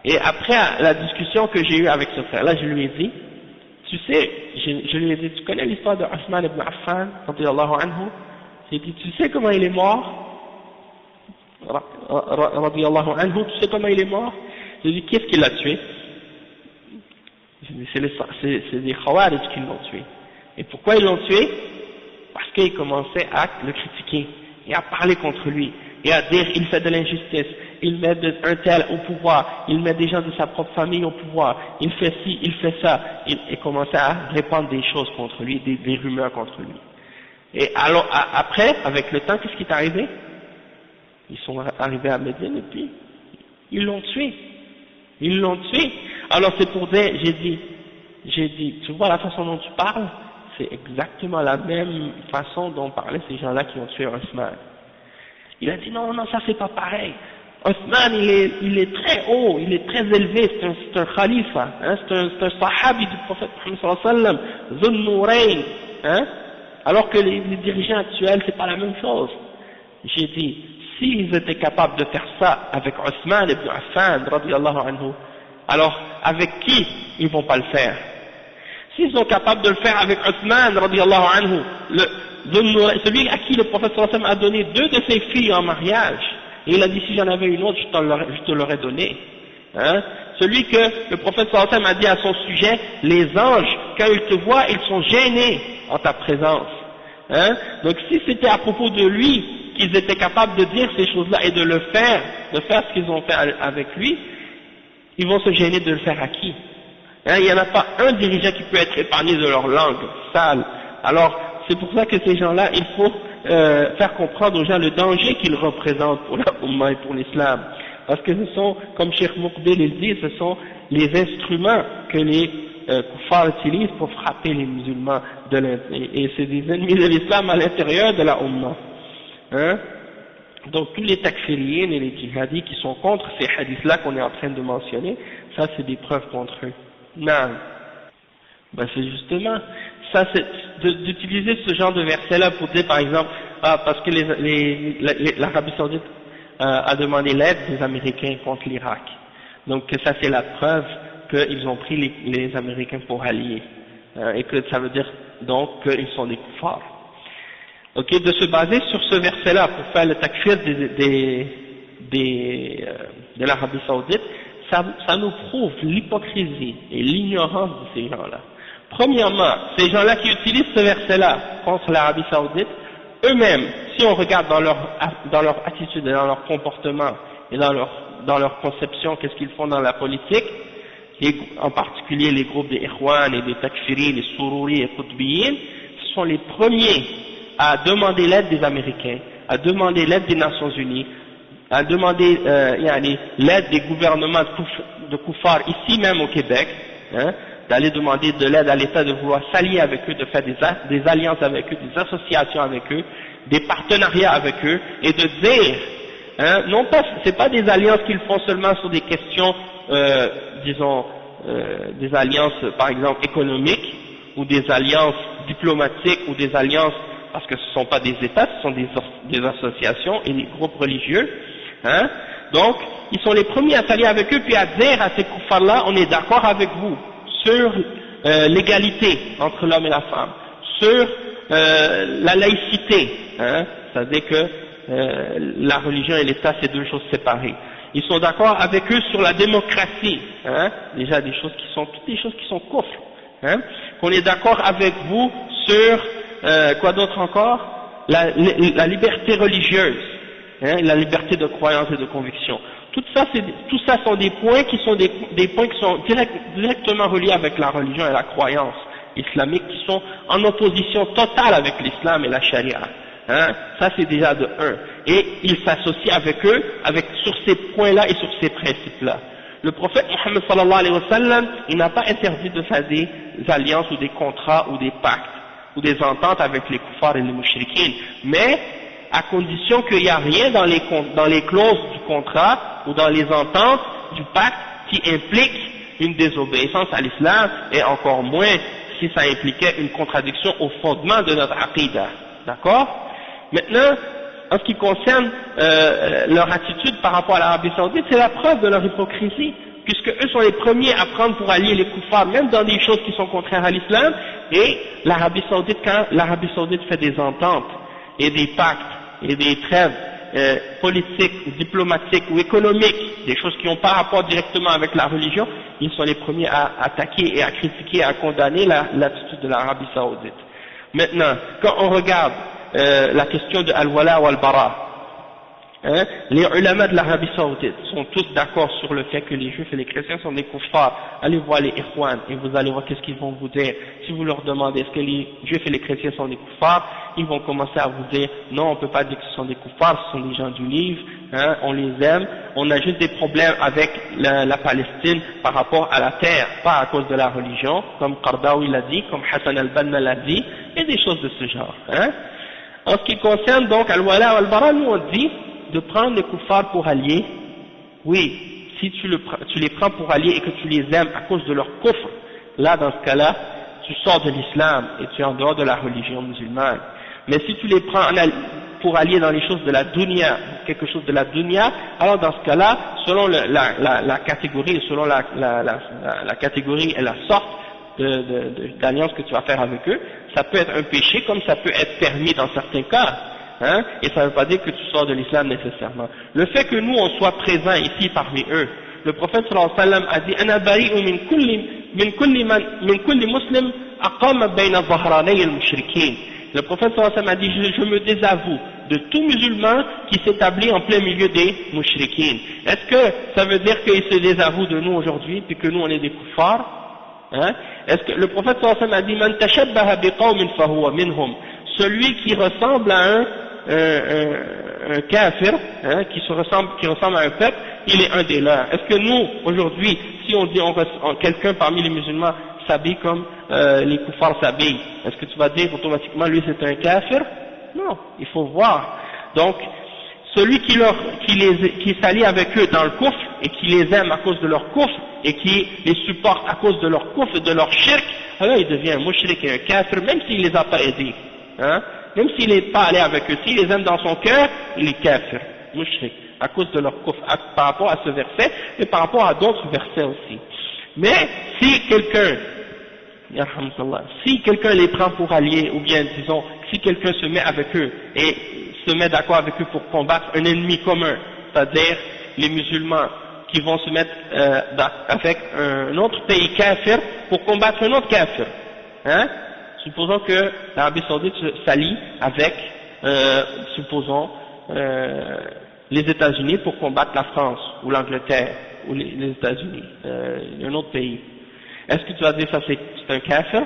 [SPEAKER 1] Et après la discussion que j'ai eue avec ce frère-là, je lui ai dit, tu sais, je lui ai dit, tu connais l'histoire de Othman ibn Affan, radiyallahu anhu? J'ai dit, tu sais comment il est mort? Radiyallahu anhu, tu sais comment il est mort? J'ai dit, qu'est-ce qui l'a tué? J'ai dit, c'est des Khawarij qui l'ont tué. Et pourquoi ils l'ont tué? Parce qu'ils commençaient à le critiquer, et à parler contre lui, et à dire, il fait de l'injustice, il met un tel au pouvoir, il met des gens de sa propre famille au pouvoir, il fait ci, il fait ça, et commençait à répandre des choses contre lui, des rumeurs contre lui. Et alors, après, avec le temps, qu'est-ce qui est arrivé? Ils sont arrivés à Médine, et puis, ils l'ont tué. Ils l'ont tué. Alors c'est pour dire, j'ai dit, tu vois la façon dont tu parles, c'est exactement la même façon dont parlaient ces gens-là qui ont tué Othman. Il a dit, non, ça c'est pas pareil. Othman, il est très haut, il est très élevé, c'est un khalifa, hein, c'est un sahabi du prophète Muhammad sallallahu alayhi wa sallam, Dhun Nourayn, hein, alors que les dirigeants actuels, c'est pas la même chose. J'ai dit, s'ils étaient capables de faire ça avec Othman ibn Affan, radiyallahu anhu, alors avec qui ils vont pas le faire? S'ils sont capables de le faire avec Othman, radiyallahu anhu, celui à qui le prophète sallallahu alayhi wa sallam a donné 2 de ses filles en mariage, et il a dit, si j'en avais une autre, je te l'aurais donné. Hein? Celui que le prophète sallallahu alayhi wa sallam a dit à son sujet, les anges, quand ils te voient, ils sont gênés en ta présence. Hein? Donc si c'était à propos de lui qu'ils étaient capables de dire ces choses-là et de faire ce qu'ils ont fait avec lui, ils vont se gêner de le faire à qui? Hein? Il n'y en a pas un dirigeant qui peut être épargné de leur langue sale. Alors, c'est pour ça que ces gens-là, il faut faire comprendre aux gens le danger qu'ils représentent pour la Ummah et pour l'islam. Parce que ce sont, comme Cheikh Muqbil il dit, ce sont les instruments que les kuffars utilisent pour frapper les musulmans et c'est des ennemis de l'islam à l'intérieur de la Ummah. Hein? Donc tous les takfiriyin et les djihadis qui sont contre ces hadiths-là qu'on est en train de mentionner, ça c'est des preuves contre eux. Non. Ben c'est justement, ça c'est d'utiliser ce genre de verset-là pour dire par exemple, parce que l'Arabie Saoudite a demandé l'aide des Américains contre l'Irak. Donc ça c'est la preuve qu'ils ont pris les Américains pour alliés, et que ça veut dire donc qu'ils sont des kuffars. Ok, de se baser sur ce verset-là pour faire le takfir de l'Arabie Saoudite, ça nous prouve l'hypocrisie et l'ignorance de ces gens-là. Premièrement, ces gens-là qui utilisent ce verset-là contre l'Arabie Saoudite, eux-mêmes, si on regarde dans leur attitude et dans leur comportement et dans leur conception, qu'est-ce qu'ils font dans la politique, en particulier les groupes des Ikhwan et des Takfiri, les Sururi et Qutbiyin, ce sont les premiers à demander l'aide des Américains, à demander l'aide des Nations Unies, à demander l'aide des gouvernements de kuffar ici même au Québec, d'aller demander de l'aide à l'État, de vouloir s'allier avec eux, de faire des alliances avec eux, des associations avec eux, des partenariats avec eux, et de dire, non pas, c'est pas des alliances qu'ils font seulement sur des questions, disons, des alliances par exemple économiques, ou des alliances diplomatiques, ou des alliances, parce que ce ne sont pas des États, ce sont des associations et des groupes religieux, donc ils sont les premiers à s'allier avec eux, puis à dire à ces kuffars-là, on est d'accord avec vous sur l'égalité entre l'homme et la femme, sur la laïcité, c'est-à-dire que la religion et l'État c'est deux choses séparées. Ils sont d'accord avec eux sur la démocratie, déjà toutes des choses qui sont kufr, qu'on est d'accord avec vous sur quoi d'autre encore, la liberté religieuse, la liberté de croyance et de conviction. Tout ça sont des points qui sont des points qui sont directement reliés avec la religion et la croyance islamique, qui sont en opposition totale avec l'islam et la charia. Ça c'est déjà de un. Et il s'associe avec eux, sur ces points-là et sur ces principes-là. Le prophète Mohammed sallallahu alayhi wa sallam, il n'a pas interdit de faire des alliances ou des contrats ou des pactes ou des ententes avec les kuffars et les mushrikines, mais à condition qu'il n'y a rien dans les clauses du contrat ou dans les ententes du pacte qui implique une désobéissance à l'islam, et encore moins si ça impliquait une contradiction au fondement de notre aqidah. D'accord? Maintenant, en ce qui concerne leur attitude par rapport à l'Arabie Saoudite, c'est la preuve de leur hypocrisie, puisque eux sont les premiers à prendre pour allier les kuffars, même dans des choses qui sont contraires à l'islam, et l'Arabie Saoudite, quand l'Arabie Saoudite fait des ententes et des pactes et des trêves politiques, diplomatiques ou économiques, des choses qui n'ont pas rapport directement avec la religion, ils sont les premiers à attaquer et à critiquer et à condamner l'attitude de l'Arabie Saoudite. Maintenant, quand on regarde la question de Al-Wala ou Al-Bara, les ulama de l'Arabie Saoudite sont tous d'accord sur le fait que les juifs et les chrétiens sont des kuffars. Allez voir les Ikhwan et vous allez voir qu'est-ce qu'ils vont vous dire. Si vous leur demandez est-ce que les juifs et les chrétiens sont des kuffars, ils vont commencer à vous dire non, on ne peut pas dire que ce sont des kuffars, ce sont des gens du livre, on les aime, on a juste des problèmes avec la Palestine par rapport à la terre, pas à cause de la religion, comme Qardawi l'a dit, comme Hassan al-Banna l'a dit, et des choses de ce genre. En ce qui concerne donc Al-Wala ou Al-Bara, nous on dit de prendre les kuffars pour alliés, oui, si tu les prends pour alliés et que tu les aimes à cause de leur kufr, là dans ce cas-là, tu sors de l'islam et tu es en dehors de la religion musulmane. Mais si tu les prends pour alliés dans les choses de la dunya, quelque chose de la dunya, alors dans ce cas-là, selon la catégorie, selon la catégorie et la sorte d'alliance que tu vas faire avec eux, ça peut être un péché comme ça peut être permis dans certains cas. Et ça ne veut pas dire que tu sors de l'islam nécessairement. Le fait que nous on soit présents ici parmi eux, le prophète sallallahu alayhi wa sallam a dit ana bari'u min kulli muslim aqama bayna dhahranay al-mushrikin. Le prophète sallallahu alayhi wa sallam a dit je me désavoue de tout musulman qui s'établit en plein milieu des mushrikin. Est-ce que ça veut dire qu'il se désavoue de nous aujourd'hui puis que nous on est des kuffars? Est-ce que le prophète sallallahu alayhi wa sallam a dit man tashabbaha biqawmin fahuwa minhum, celui qui ressemble à un kafir, qui ressemble à un peuple, il est un des leurs. Est-ce que nous, aujourd'hui, si on dit quelqu'un parmi les musulmans s'habille comme les kuffars s'habillent, est-ce que tu vas dire automatiquement lui c'est un kafir? Non, il faut voir. Donc, celui qui s'allie avec eux dans le kufr et qui les aime à cause de leur kufr et qui les supporte à cause de leur kufr et de leur shirk, alors il devient un mushrik et un kafir, même s'il les a pas aidés. Même s'il n'est pas allé avec eux, s'il les aime dans son cœur, il est kafir, mushrik, à cause de leur kufr, par rapport à ce verset et par rapport à d'autres versets aussi. Mais si quelqu'un les prend pour alliés, ou bien disons, si quelqu'un se met avec eux et se met d'accord avec eux pour combattre un ennemi commun, c'est-à-dire les musulmans qui vont se mettre avec un autre pays kafir pour combattre un autre kafir, hein? Supposons que l'Arabie Saoudite s'allie avec, supposons, les États-Unis pour combattre la France ou l'Angleterre ou les États-Unis, un autre pays. Est-ce que tu vas dire ça c'est un kafir,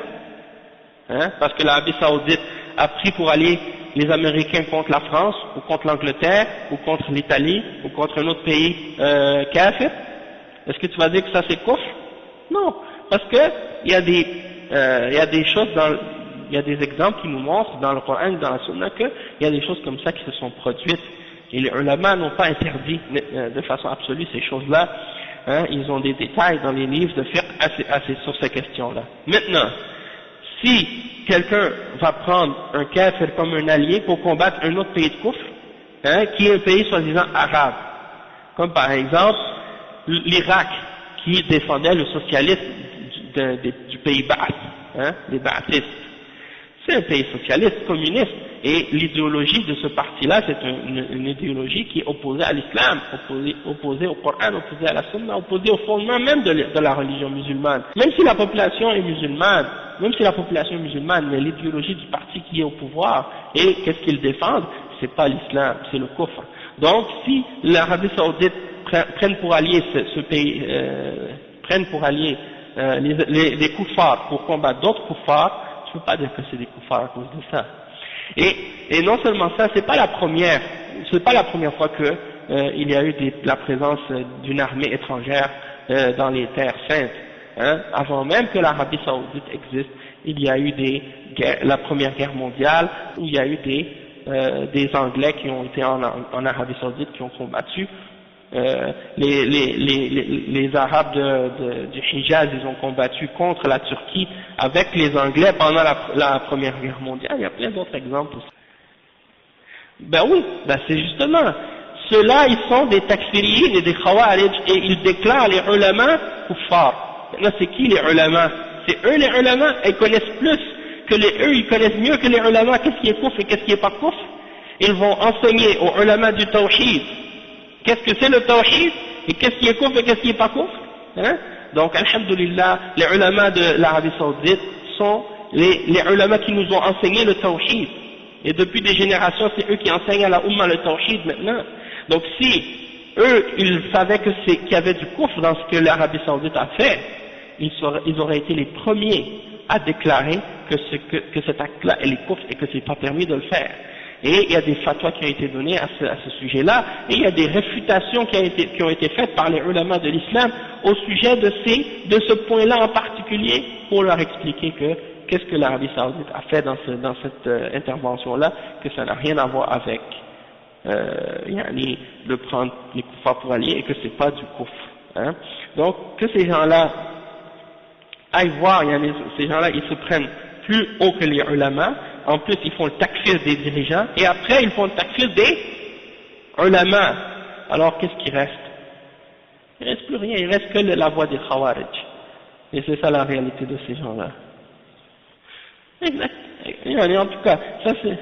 [SPEAKER 1] hein? Parce que l'Arabie Saoudite a pris pour allier les Américains contre la France ou contre l'Angleterre ou contre l'Italie ou contre un autre pays kafir? Est-ce que tu vas dire que ça c'est kufr? Non, parce que il y a des choses il y a des exemples qui nous montrent dans le Coran, dans la Sunna, qu'il y a des choses comme ça qui se sont produites et les ulama n'ont pas interdit de façon absolue ces choses-là. Hein, ils ont des détails dans les livres de fiqh sur ces questions-là. Maintenant, si quelqu'un va prendre un kafir comme un allié pour combattre un autre pays de kufr, hein, qui est un pays soi-disant arabe, comme par exemple l'Irak qui défendait le socialisme du pays Ba'ath, hein, les Ba'athistes. C'est un pays socialiste, communiste, et l'idéologie de ce parti-là, c'est une idéologie qui est opposée à l'islam, opposée au Coran, opposée à la Sunna, opposée au fondement même de la religion musulmane. Même si la population est musulmane, mais l'idéologie du parti qui est au pouvoir, et qu'est-ce qu'ils défendent, c'est pas l'islam, c'est le kufr. Donc, si l'Arabie Saoudite prenne pour allier ce pays, les kuffars pour combattre d'autres kuffars, je ne peux pas dire que c'est des kuffars à cause de ça. Et non seulement ça, c'est pas la première fois que il y a eu la présence d'une armée étrangère dans les terres saintes. Hein. Avant même que l'Arabie Saoudite existe, il y a eu la Première Guerre mondiale où il y a eu des Anglais qui ont été en Arabie Saoudite qui ont combattu. Les Arabes du Hijaz, ils ont combattu contre la Turquie avec les Anglais pendant la Première Guerre mondiale. Il y a plein d'autres exemples aussi. Ben oui, c'est justement, ceux-là ils sont des takfiriyin et des khawarij et ils déclarent les ulama kuffar. Maintenant c'est qui les ulama? C'est eux les ulama, ils connaissent plus que eux ils connaissent mieux que les ulama qu'est-ce qui est kufr et qu'est-ce qui est pas kufr. Ils vont enseigner aux ulama du tawhid qu'est-ce que c'est le tawhid et qu'est-ce qui est kufr et qu'est-ce qui est pas kufr, hein? Donc alhamdulillah, les ulama de l'Arabie Saoudite sont les ulama qui nous ont enseigné le tawhid, et depuis des générations c'est eux qui enseignent à la Ummah le tawhid maintenant. Donc si eux ils savaient qu'il y avait du kufr dans ce que l'Arabie Saoudite a fait, ils auraient été les premiers à déclarer que cet acte-là est kufr et que c'est pas permis de le faire. Et il y a des fatwas qui ont été donnés à ce sujet-là, et il y a des réfutations qui ont été faites par les ulama de l'islam au sujet de ce point-là en particulier, pour leur expliquer qu'est-ce que l'Arabie Saoudite a fait dans cette intervention-là, que ça n'a rien à voir avec de prendre les kuffars pour alliés et que c'est pas du kufr. Hein. Donc que ces gens-là aillent voir, ces gens-là ils se prennent plus haut que les ulama. En plus, ils font le takfir des dirigeants, et après, ils font le takfir des ulama. Alors, qu'est-ce qui reste? Il ne reste plus rien, il ne reste que la voie des khawarij. Et c'est ça la réalité de ces gens-là. Exact. En tout cas, ça c'est...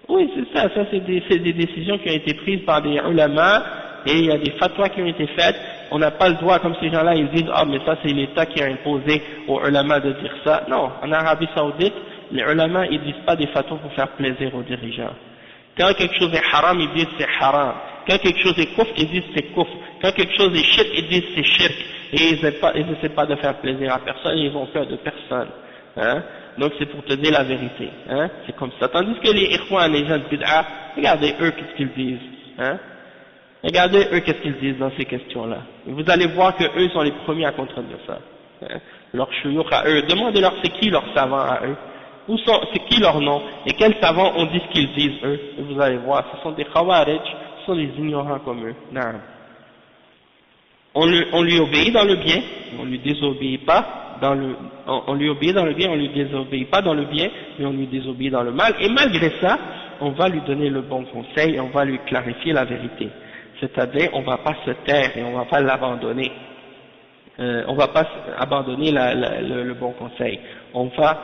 [SPEAKER 1] Oui, c'est ça, c'est des décisions qui ont été prises par des ulama, et il y a des fatwas qui ont été faites. On n'a pas le droit, comme ces gens-là, ils disent, mais ça c'est l'État qui a imposé aux ulama de dire ça. Non, en Arabie Saoudite, les ulama, ils disent pas des fatwas pour faire plaisir aux dirigeants. Quand quelque chose est haram, ils disent c'est haram. Quand quelque chose est kufr, ils disent c'est kufr. Quand quelque chose est shirk, ils disent c'est shirk. Et ils essaient pas de faire plaisir à personne, ils ont peur de personne. Hein? Donc c'est pour te dire la vérité. Hein? C'est comme ça. Tandis que les ikhwan, les gens de bid'a, regardez eux qu'est-ce qu'ils disent. Hein? Regardez eux qu'est-ce qu'ils disent dans ces questions-là. Vous allez voir que eux sont les premiers à contredire ça. Hein? Leurs shuyukh à eux, demandez-leur c'est qui leurs savants à eux. C'est qui leur nom et quels savants ont dit ce qu'ils disent eux, et vous allez voir, ce sont des khawarij, ce sont des ignorants comme eux. Non. On lui obéit dans le bien, on lui désobéit pas on lui obéit dans le bien, on lui désobéit pas dans le bien, mais on lui désobéit dans le mal, et malgré ça, on va lui donner le bon conseil, on va lui clarifier la vérité. C'est-à-dire, on va pas se taire et on va pas l'abandonner. on va pas abandonner le bon conseil. On va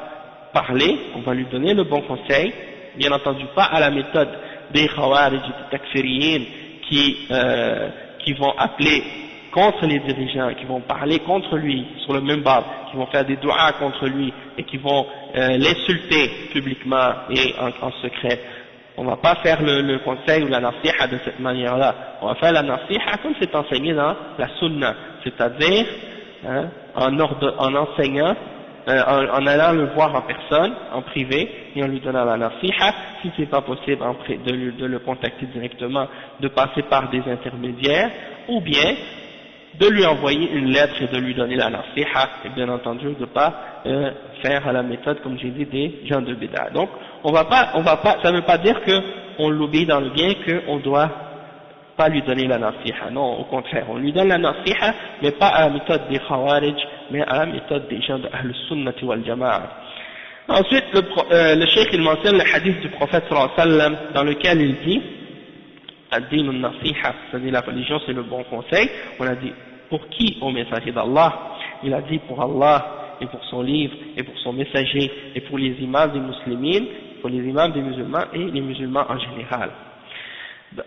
[SPEAKER 1] parler, on va lui donner le bon conseil, bien entendu pas à la méthode des Khawarij et des Takfiriyin qui vont appeler contre les dirigeants, qui vont parler contre lui sur le minbar, qui vont faire des du'as contre lui et qui vont l'insulter publiquement et en secret. On va pas faire le conseil ou la nasiha de cette manière-là. On va faire la nasiha comme c'est enseigné dans la sunna, c'est-à-dire en enseignant, en allant le voir en personne, en privé, et en lui donnant la nasiha. Si c'est pas possible de le contacter directement, de passer par des intermédiaires, ou bien de lui envoyer une lettre et de lui donner la nasiha, et bien entendu de pas faire à la méthode, comme j'ai dit, des gens de bid'a. Donc, on va pas, ça ne veut pas dire qu'on l'oublie dans le bien, qu'on doit pas lui donner la nasiha. Non, au contraire, on lui donne la nasiha, mais pas à la méthode des Khawarij, mais à la méthode des gens de Ahl Sunnati wal Jama'a. Ensuite, le cheikh il mentionne le hadith du prophète sallallahu alayhi wa sallam, dans lequel il dit ad-din al-nasiha, c'est-à-dire la religion c'est le bon conseil. On a dit pour qui au messager d'Allah? Il a dit pour Allah et pour son livre et pour son messager et pour les imams des musulmans, pour les imams des musulmans et les musulmans en général.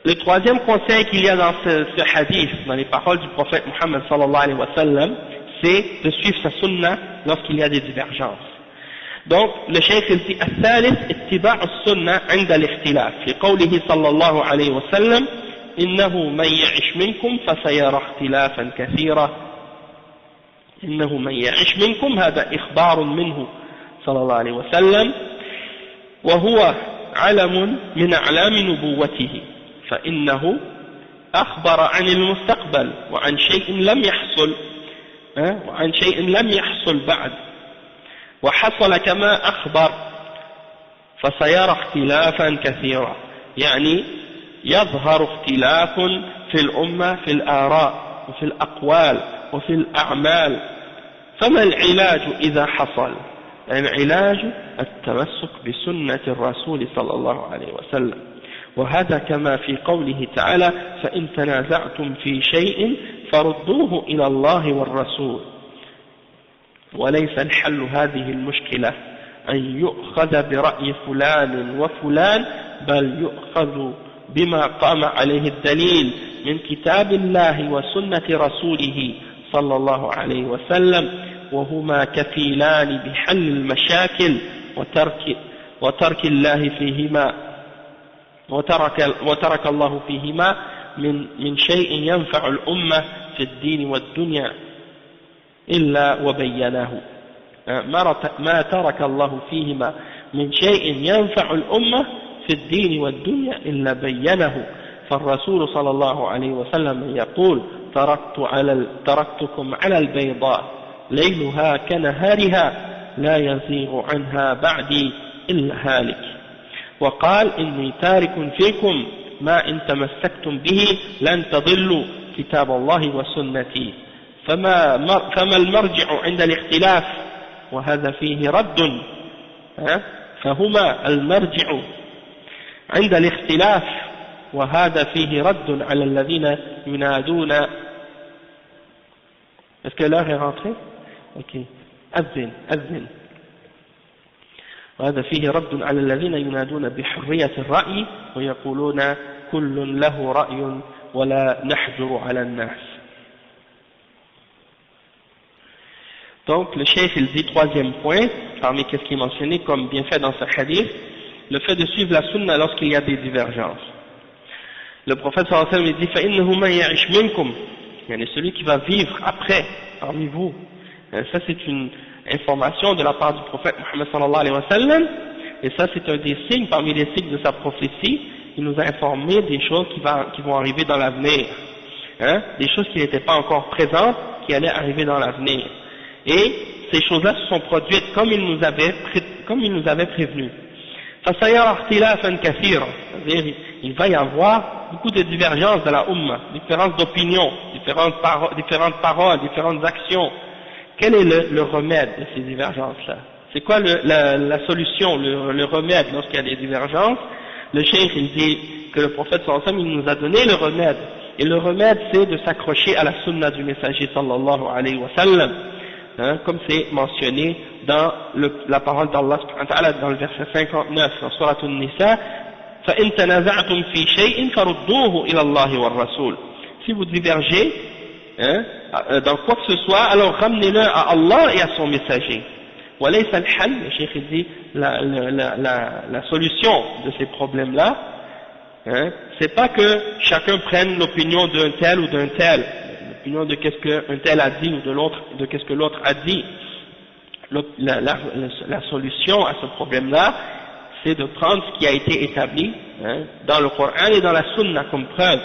[SPEAKER 1] Le troisième conseil qu'il y a dans ce hadith, dans les paroles du prophète Muhammad sallallahu alayhi wa sallam, c'est de suivre sa sunna lorsqu'il y a des divergences. Donc, le cheikh il dit الثالث اتباع السنة عند الاختلاف لقوله صلى الله عليه وسلم إنه من يعش منكم فسيرى اختلافا كثيرا إنه من يعش منكم هذا إخبار منه صلى الله عليه وسلم وهو علم من أعلام نبوته فإنه أخبر عن المستقبل وعن شيء لم يحصل بعد وحصل كما أخبر فسيرى اختلافا كثيرا يعني يظهر اختلاف في الأمة في الآراء وفي الأقوال وفي الأعمال فما العلاج إذا حصل؟ العلاج التمسك بسنة الرسول صلى الله عليه وسلم وهذا كما في قوله تعالى فإن تنازعتم في شيء فردوه إلى الله والرسول وليس الحل هذه المشكلة أن يؤخذ برأي فلان وفلان بل يؤخذ بما قام عليه الدليل من كتاب الله وسنة رسوله صلى الله عليه وسلم وهما كفيلان بحل المشاكل وترك الله فيهما وترك الله فيهما من شيء ينفع الأمة في الدين والدنيا إلا وبيناه ما ترك الله فيهما من شيء ينفع الأمة في الدين والدنيا إلا بينه فالرسول صلى الله عليه وسلم يقول تركتكم على البيضاء ليلها كنهارها لا يزيغ عنها بعدي إلا هالك وقال إني تارك فيكم ما إن تمسكتم به لن تضلوا كتاب الله وسنتي فما المرجع عند الاختلاف وهذا فيه رد فهما المرجع عند الاختلاف وهذا فيه رد على الذين ينادون est-ce que l'heure est rentrée? ok أذن وهذا فيه رد على الذين ينادون بحرية الرأي ويقولون كل له رأي ولا نحجر على الناس. Donc le cheikh il dit troisième point, parmi ce qui est mentionné comme bienfait dans ce hadith, le fait de suivre la sunna lorsqu'il y a des divergences. Le prophète sallallahu alayhi wa sallam dit فَإِنَّهُ مَنْ يَعِشْ مِنْكُمْ, yani celui qui va vivre après parmi vous. Ça c'est une information de la part du prophète Muhammad sallallahu alayhi wa sallam, et ça c'est un des signes parmi les signes de sa prophétie. Il nous a informé des choses qui vont arriver dans l'avenir, des choses qui n'étaient pas encore présentes, qui allaient arriver dans l'avenir. Et ces choses-là se sont produites comme il nous avait prévenu. C'est-à-dire il va y avoir beaucoup de divergences dans la Ummah, différences d'opinions, différentes paroles, différentes actions. Quel est le remède de ces divergences-là? C'est quoi la solution, le remède lorsqu'il y a des divergences? Le cheikh il dit que le prophète sallallahu alayhi wa sallam il nous a donné le remède Et le remède, c'est de s'accrocher à la sunna du messager sallallahu alayhi wa sallam, hein, comme c'est mentionné dans la parole d'Allah subhanahu wa ta'ala dans le verset 59 dans Surat An-Nisa. فَإِن تَنَازَعْتُمْ فِي شَيْءٍ فَرُدُّوهُ إِلَى اللَّهِ وَالرَّسُولِ. Si vous divergez, hein, dans quoi que ce soit, alors ramenez-le à Allah et à son messager. وَلَيْسَ الْحَلْ, le cheikh dit, la solution de ces problèmes-là, hein, c'est pas que chacun prenne l'opinion d'un tel ou d'un tel, l'opinion de qu'est-ce qu'un tel a dit ou de l'autre, de qu'est-ce que l'autre a dit. La solution à ce problème-là, c'est de prendre ce qui a été établi, hein, dans le Coran et dans la Sunna comme preuve.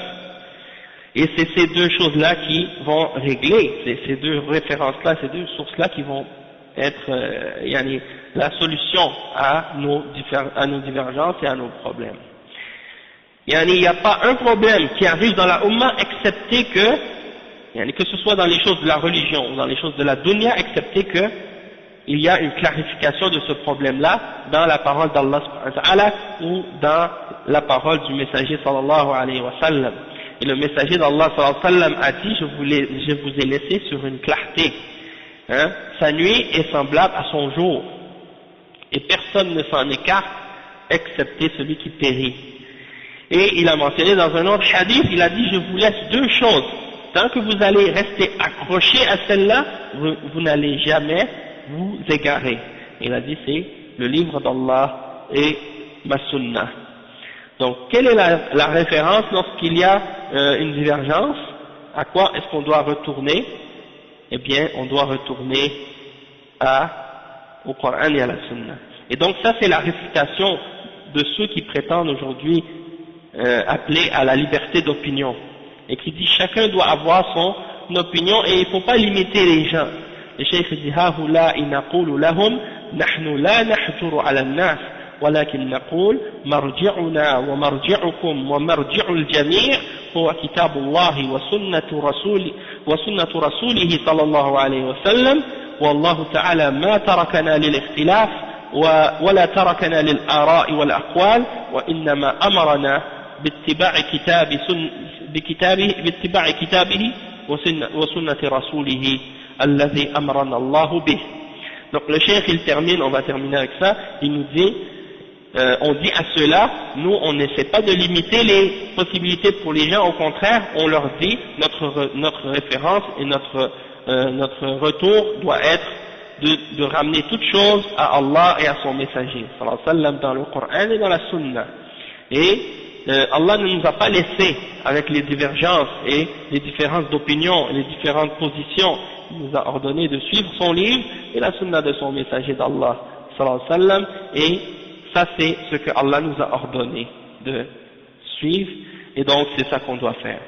[SPEAKER 1] Et c'est ces deux choses-là qui vont régler, c'est ces deux références-là, ces deux sources-là qui vont être la solution à nos divergences et à nos problèmes. Il n'y a pas un problème qui arrive dans la Ummah excepté que ce soit dans les choses de la religion ou dans les choses de la dunya, excepté que il y a une clarification de ce problème-là dans la parole d'Allah subhanahu wa ta'ala ou dans la parole du messager sallallahu alayhi wa sallam. Et le messager d'Allah sallallahu alayhi wa sallam a dit, je vous ai laissé sur une clarté. Hein, sa nuit est semblable à son jour. Et personne ne s'en écarte excepté celui qui périt. Et il a mentionné dans un autre hadith, il a dit, je vous laisse deux choses. Tant que vous allez rester accroché à celle-là, vous n'allez jamais vous égarer. Il a dit, c'est le livre d'Allah et ma sunnah. Donc, quelle est la référence lorsqu'il y a une divergence? À quoi est-ce qu'on doit retourner? Eh bien, on doit retourner au Coran et à la Sunna. Et donc, ça, c'est la réfutation de ceux qui prétendent aujourd'hui appeler à la liberté d'opinion. Et qui dit, chacun doit avoir son opinion et il ne faut pas limiter les gens. Le cheikh dit, هؤلاء نقول لهم نحن لا نحجر على الناس ولكن نقول مرجعنا ومرجعكم ومرجع الجميع هو كتاب الله وسنة رسوله صلى الله عليه وسلم والله تعالى ما تركنا للاختلاف ولا تركنا للآراء والأقوال وإنما أمرنا باتباع كتابه وسنة رسوله الذي أمرنا الله به. Donc le cheikh il termine, on va terminer avec ça, il nous dit, on dit à ceux-là, nous on n'essaie pas de limiter les possibilités pour les gens, au contraire on leur dit, notre référence et notre retour doit être de ramener toutes choses à Allah et à son messager, sallallahu alayhi wa sallam, dans le Coran et dans la Sunna. Et Allah ne nous a pas laissé avec les divergences et les différences d'opinion, les différentes positions. Il nous a ordonné de suivre son livre et la sunna de son messager d'Allah sallallahu alayhi wa sallam, et ça c'est ce que Allah nous a ordonné de suivre, et donc c'est ça qu'on doit faire.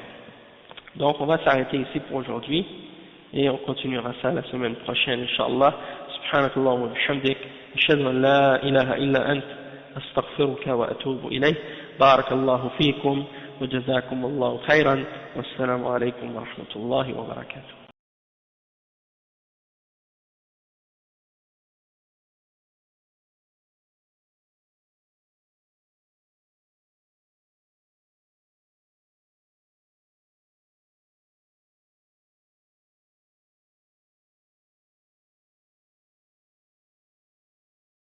[SPEAKER 1] Donc on va s'arrêter ici pour aujourd'hui et on continuera ça la semaine prochaine inshallah. Subhanakallah wa bihamdik, ashhadu an la ilaha illa ant, astaghfiruka wa atubu ilayk. Barakallahu fikum wa jazakumullahu khairan, wassalamu alaykum wa rahmatullahi wa barakatuh.